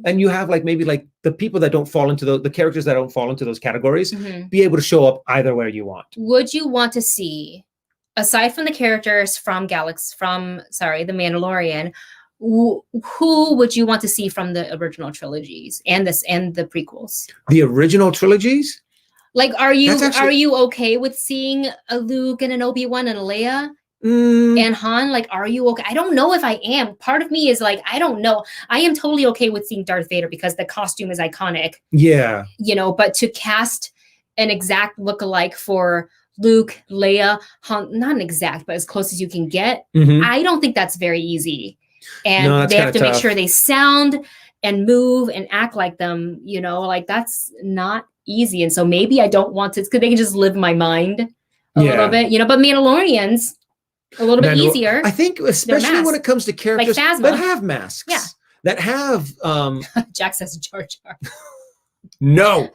and you have like maybe like the people that don't fall into the characters that don't fall into those categories, be able to show up either where you want. Would you want to see, aside from the characters from The Mandalorian, who would you want to see from the original trilogies and the prequels? The original trilogies? Like, are you okay with seeing a Luke and an Obi-Wan and a Leia and Han? Like, are you okay? I don't know if I am. Part of me is like, I don't know. I am totally okay with seeing Darth Vader because the costume is iconic. Yeah. But to cast an exact look-alike for Luke, Leia, Han, not an exact, but as close as you can get, I don't think that's very easy. And they have to make sure they sound and move and act like them, like that's not easy. And so maybe I don't want to, because they can just live my mind a little bit, but Mandalorians, a little bit easier. I think, especially when it comes to characters like that have masks. Yeah. That have... Jack says Jar Jar. No.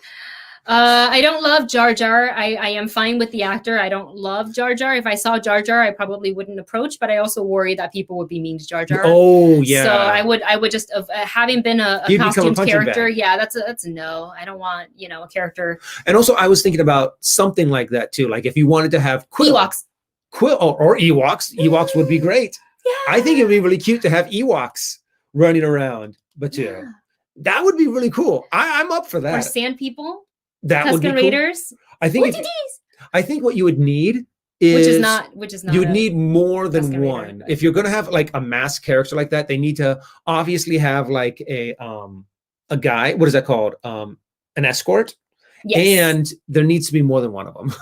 I don't love Jar Jar. I am fine with the actor. I don't love Jar Jar. If I saw Jar Jar, I probably wouldn't approach, but I also worry that people would be mean to Jar Jar. Oh, yeah. So I would just, having been a costumed character, that's a no. I don't want, a character. And also, I was thinking about something like that too. Like if you wanted to have Ewoks. Or Ewoks. Ewoks would be great. Yeah. I think it would be really cute to have Ewoks running around. But that would be really cool. I'm up for that. Or sand people. That would be cool. Raiders. I think what you would need is which is not you would need more than one. If you're gonna have like a masked character like that, they need to obviously have like a guy. What is that called? An escort. Yes. And there needs to be more than one of them.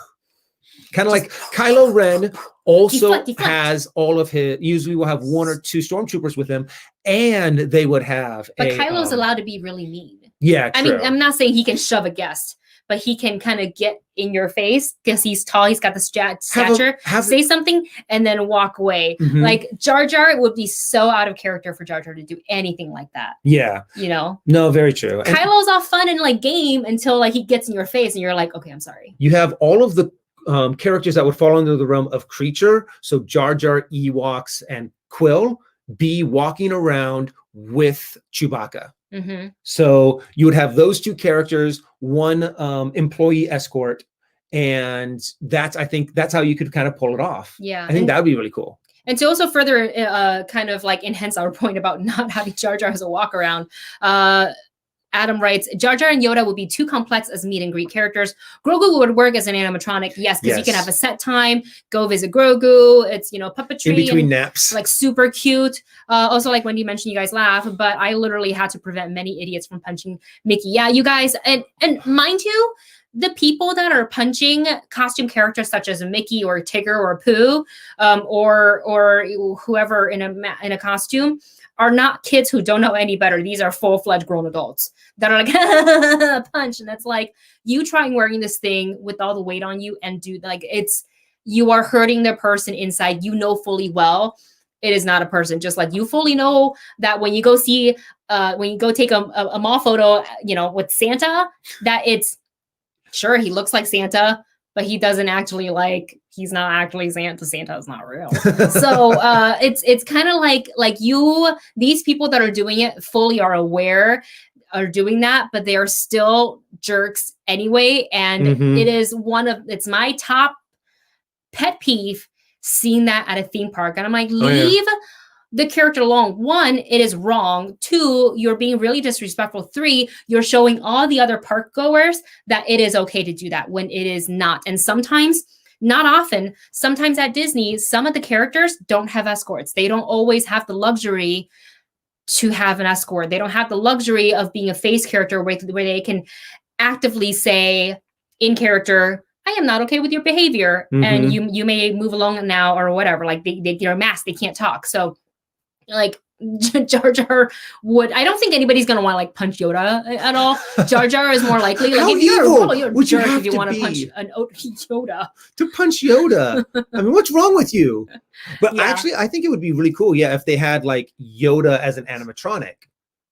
Kind of like Kylo Ren also has all of his. Usually, will have one or two stormtroopers with him, and they would have. But Kylo's allowed to be really mean. Yeah, true. I mean, I'm not saying he can shove a guest, but he can kind of get in your face because he's tall. He's got the stature. Say something and then walk away. Like Jar Jar would be so out of character for Jar Jar to do anything like that. Yeah. No, very true. Kylo's all fun and like game until like he gets in your face and you're like, okay, I'm sorry. You have all of the characters that would fall under the realm of creature. So Jar Jar, Ewoks, and Quill be walking around with Chewbacca. So you would have those two characters, one employee escort, and I think that's how you could kind of pull it off. Yeah, I think that would be really cool. And to also further kind of like enhance our point about not having Jar Jar as a walk around, Adam writes, Jar Jar and Yoda would be too complex as meet and greet characters. Grogu would work as an animatronic, yes, because you can have a set time, go visit Grogu. It's, you know, puppetry. In between naps. Like super cute. Also, like Wendy mentioned, you guys laugh, but I literally had to prevent many idiots from punching Mickey. Yeah, you guys, and mind you, the people that are punching costume characters such as a Mickey or a Tigger or a Pooh, or whoever in a costume, are not kids who don't know any better. These are full-fledged grown adults that are like punch, and it's like you trying wearing this thing with all the weight on you and do like you are hurting the person inside. You know fully well it is not a person. Just like you fully know that when you go see when you go take a mall photo, you know, with Santa, that it's sure he looks like Santa, but he doesn't actually he's not actually Santa. Santa is not real. So it's kind of like these people that are doing it fully are aware are doing that, but they are still jerks anyway. And it's my top pet peeve seeing that at a theme park. And I'm like, leave the character alone. One, it is wrong. Two, you're being really disrespectful. Three, you're showing all the other park goers that it is okay to do that when it is not. And sometimes, not often, sometimes at Disney, some of the characters don't have escorts. They don't always have the luxury to have an escort. They don't have the luxury of being a face character where they can actively say in character, I am not okay with your behavior, and you may move along now or whatever. Like they're masked, they can't talk. So like Jar Jar would, I don't think anybody's gonna want to like punch Yoda at all. Jar Jar is more likely like if you're a jerk if you want to punch an Yoda. To punch Yoda. I mean, what's wrong with you? But actually, I think it would be really cool, if they had like Yoda as an animatronic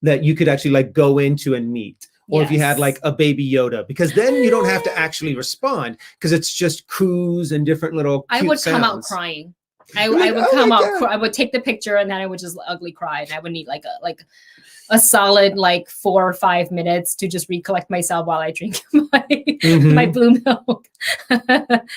that you could actually like go into and meet. Or if you had like a baby Yoda, because then you don't have to actually respond because it's just coos and different little cute I would sounds. Come out crying. I would come out. I would take the picture and then I would just ugly cry, and I would need like a solid like 4 or 5 minutes to just recollect myself while I drink my blue milk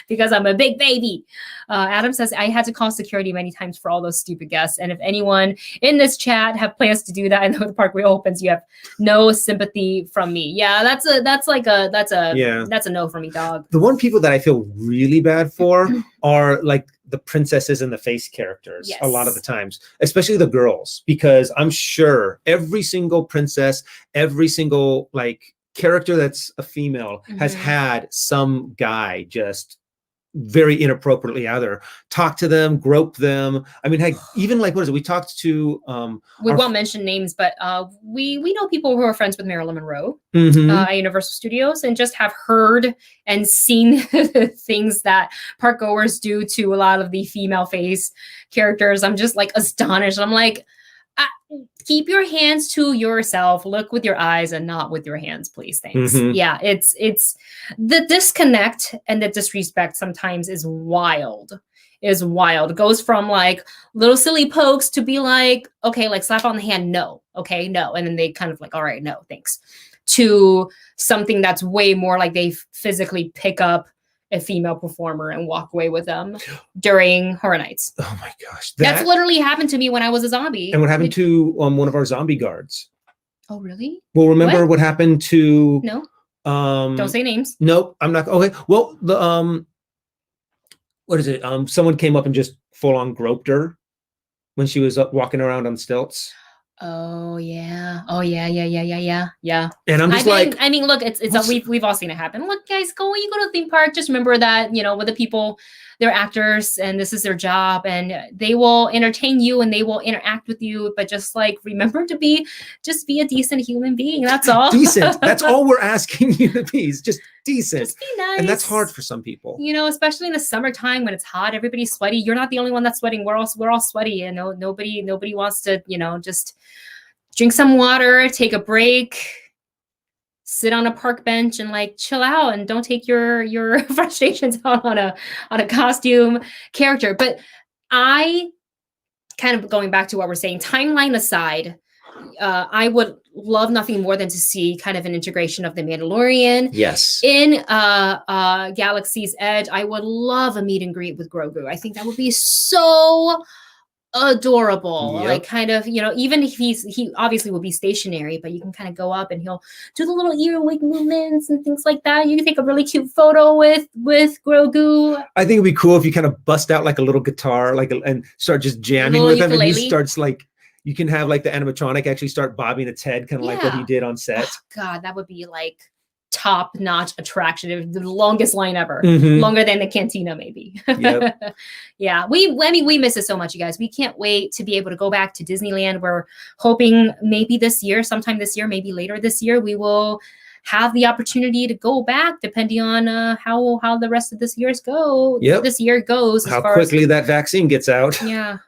because I'm a big baby. Adam says I had to call security many times for all those stupid guests, and if anyone in this chat have plans to do that and the park reopens, you have no sympathy from me. Yeah, that's a no for me, dog. The one people that I feel really bad for are like the princesses and the face characters a lot of the times, especially the girls, because I'm sure every single princess, every single like character that's a female has had some guy just very inappropriately either talk to them, grope them. I mean, heck, even like, what is it? We talked to we won't mention names, but we know people who are friends with Marilyn Monroe at Universal Studios, and just have heard and seen things that park goers do to a lot of the female face characters. I'm just like astonished. I'm like, keep your hands to yourself, look with your eyes and not with your hands, please. Thanks. Yeah, it's the disconnect and the disrespect sometimes is wild. It goes from like little silly pokes to be like, okay, like slap on the hand, no, okay, no, and then they kind of like, all right, no, thanks, to something that's way more like they physically pick up a female performer and walk away with them during Horror Nights. Oh my gosh. That's literally happened to me when I was a zombie. And what happened to one of our zombie guards? Oh, really? Well, remember what happened to... No. Don't say names. Nope, I'm not... Okay, well, the... what is it? Someone came up and just full-on groped her when she was walking around on stilts. Oh yeah. Yeah. And I'm just I mean, look, we've all seen it happen. Look, guys, when you go to a theme park, just remember that, with the people, they're actors and this is their job, and they will entertain you and they will interact with you. But just like remember to be a decent human being. That's all. Decent. That's all we're asking you to be. Is just decent. Just be nice. And that's hard for some people. Especially in the summertime when it's hot, everybody's sweaty. You're not the only one that's sweating. We're all sweaty. Nobody wants to, just drink some water, take a break, sit on a park bench and like chill out, and don't take your frustrations out on a costume character. But I kind of going back to what we're saying, timeline aside, I would love nothing more than to see kind of an integration of the Mandalorian. Yes. In Galaxy's Edge, I would love a meet and greet with Grogu. I think that would be so adorable. Yep. Like kind of, you know, even if he obviously will be stationary, but you can kind of go up and he'll do the little earwig movements and things like that. You can take a really cute photo with Grogu. I think it'd be cool if you kind of bust out like a little guitar, and start just jamming with him, and he starts like, you can have like the animatronic actually start bobbing its head, kind of like what he did on set. Oh, God, that would be like top-notch attraction, the longest line ever, Mm-hmm. longer than the cantina maybe. Yep. Yeah, we miss it so much, you guys. We can't wait to be able to go back to Disneyland. We're hoping maybe this year, sometime this year, maybe later this year, we will have the opportunity to go back, depending on how the rest of this year goes. How quickly that vaccine gets out. Yeah,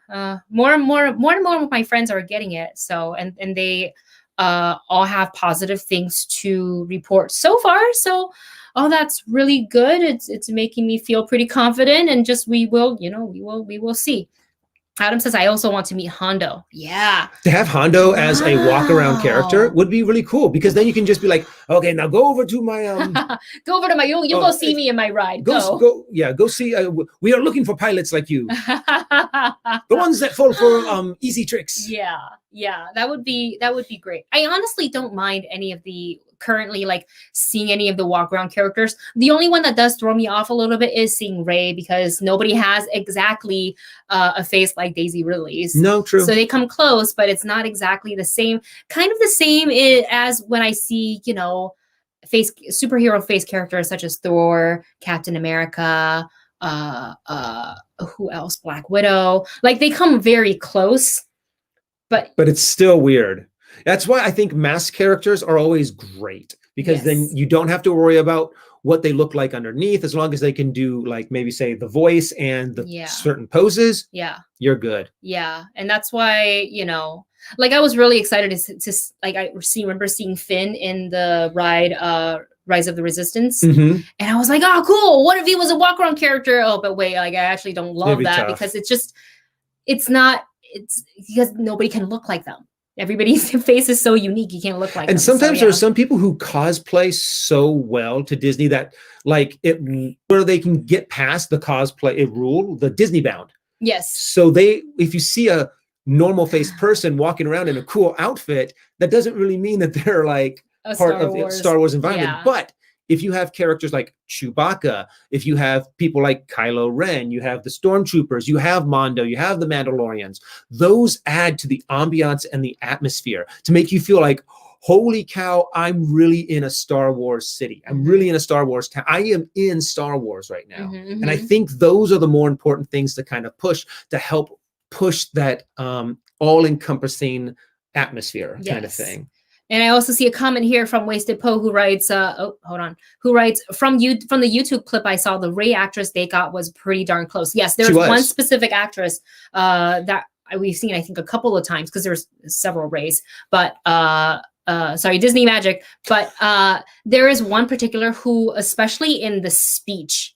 more and more of my friends are getting it. So and they all have positive things to report so far. So, that's really good. It's making me feel pretty confident, and just we will see. Adam says, I also want to meet Hondo. Yeah. To have Hondo as a walk-around character would be really cool, because then you can just be like, okay, now go over to my you'll go see me in my ride. Go see. We are looking for pilots like you, the ones that fall for easy tricks. Yeah, that would be great. I honestly don't mind any of the currently like seeing any of the walk around characters. The only one that does throw me off a little bit is seeing Ray, because nobody has exactly a face like Daisy Ridley's. No, true. So they come close, but it's not exactly the same. Kind of the same as when I see, you know, superhero face characters such as Thor, Captain America, who else? Black Widow. Like they come very close, but it's still weird. That's why I think masked characters are always great, because then you don't have to worry about what they look like underneath, as long as they can do like maybe say the voice and the certain poses. Yeah, you're good. Yeah, and that's why, you know, like I was really excited to like remember seeing Finn in the ride Rise of the Resistance, and I was like, oh cool, what if he was a walk around character? Oh, but wait, like I actually don't love that, because it's because nobody can look like them. Everybody's face is so unique, you can't look like them. And sometimes there are some people who cosplay so well to Disney that like where they can get past the cosplay rule, the Disney bound. Yes. So if you see a normal faced person walking around in a cool outfit, that doesn't really mean that they're like part of the Star Wars environment. Yeah. But if you have characters like Chewbacca, if you have people like Kylo Ren, you have the Stormtroopers, you have Mando, you have the Mandalorians, those add to the ambiance and the atmosphere to make you feel like, holy cow, I'm really in a Star Wars city. I'm really in a Star Wars town. I am in Star Wars right now. And I think those are the more important things to kind of push, to help push that all-encompassing atmosphere kind of thing. And I also see a comment here from Wasted Poe who writes, who writes, from the YouTube clip I saw, the Rey actress they got was pretty darn close. Yes, there's one specific actress that we've seen, I think, a couple of times, because there's several Reys, but sorry, Disney Magic. But there is one particular who, especially in the speech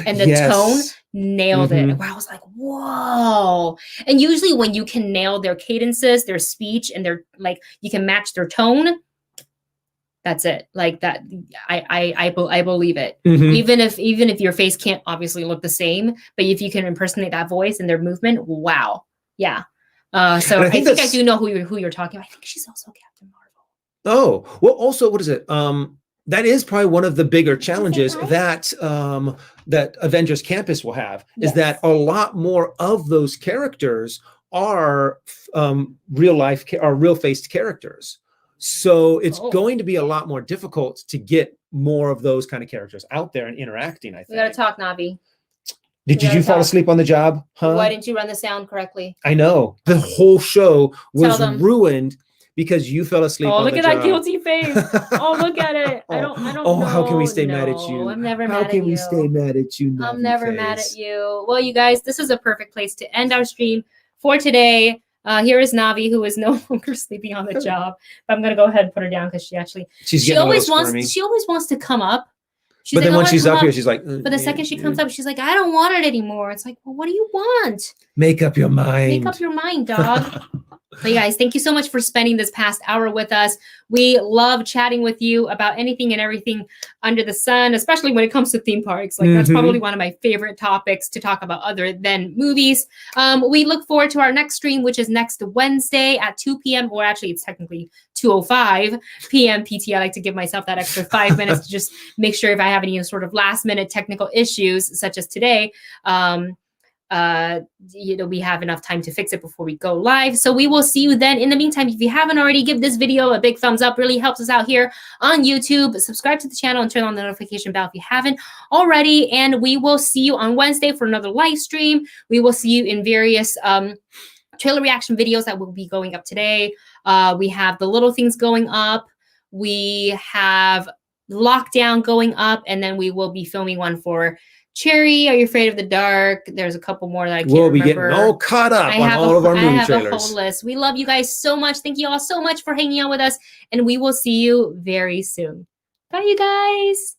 and the tone, nailed it. Where I was like, whoa. And usually when you can nail their cadences, their speech, and their like, you can match their tone, that's it. Like that, I believe it. Even if your face can't obviously look the same, but if you can impersonate that voice and their movement, wow. Yeah. So I think I do know who you're talking about. I think she's also Captain Marvel. Oh, well, also, what is it? That is probably one of the bigger challenges that that Avengers Campus will have, is that a lot more of those characters are real faced characters. So it's going to be a lot more difficult to get more of those kind of characters out there and interacting, I think. We gotta talk, Navi. Did you fall asleep on the job? Huh? Why didn't you run the sound correctly? I know. The whole show was ruined because you fell asleep on the job. Oh, look at that guilty face. Oh, look at it. I don't know. How can we stay mad at you? I'm never mad at you. How can we stay mad at you? I'm never mad at you. Well, you guys, this is a perfect place to end our stream for today. Here is Navi, who is no longer sleeping on the job. But I'm gonna go ahead and put her down, because she always wants to come up. But then when she's up here, she's like, but the second she comes up, she's like, I don't want it anymore. It's like, well, what do you want? Make up your mind. Make up your mind, dog. But you guys, thank you so much for spending this past hour with us. We love chatting with you about anything and everything under the sun, especially when it comes to theme parks. Like that's probably one of my favorite topics to talk about other than movies. We look forward to our next stream, which is next Wednesday at 2 p.m. or actually it's technically 2:05 p.m. PT. I like to give myself that extra 5 minutes to just make sure if I have any sort of last minute technical issues such as today, we have enough time to fix it before we go live. So we will see you then. In the meantime, if you haven't already, give this video a big thumbs up. Really helps us out here on YouTube. Subscribe to the channel and turn on the notification bell if you haven't already. And we will see you on Wednesday for another live stream. We will see you in various trailer reaction videos that will be going up today. We have the little things going up. We have Lockdown going up, and then we will be filming one for Cherry, Are You Afraid of the Dark? There's a couple more that I can't remember. We'll be getting all caught up on all of our movie trailers. I have a whole list. We love you guys so much. Thank you all so much for hanging out with us, and we will see you very soon. Bye, you guys.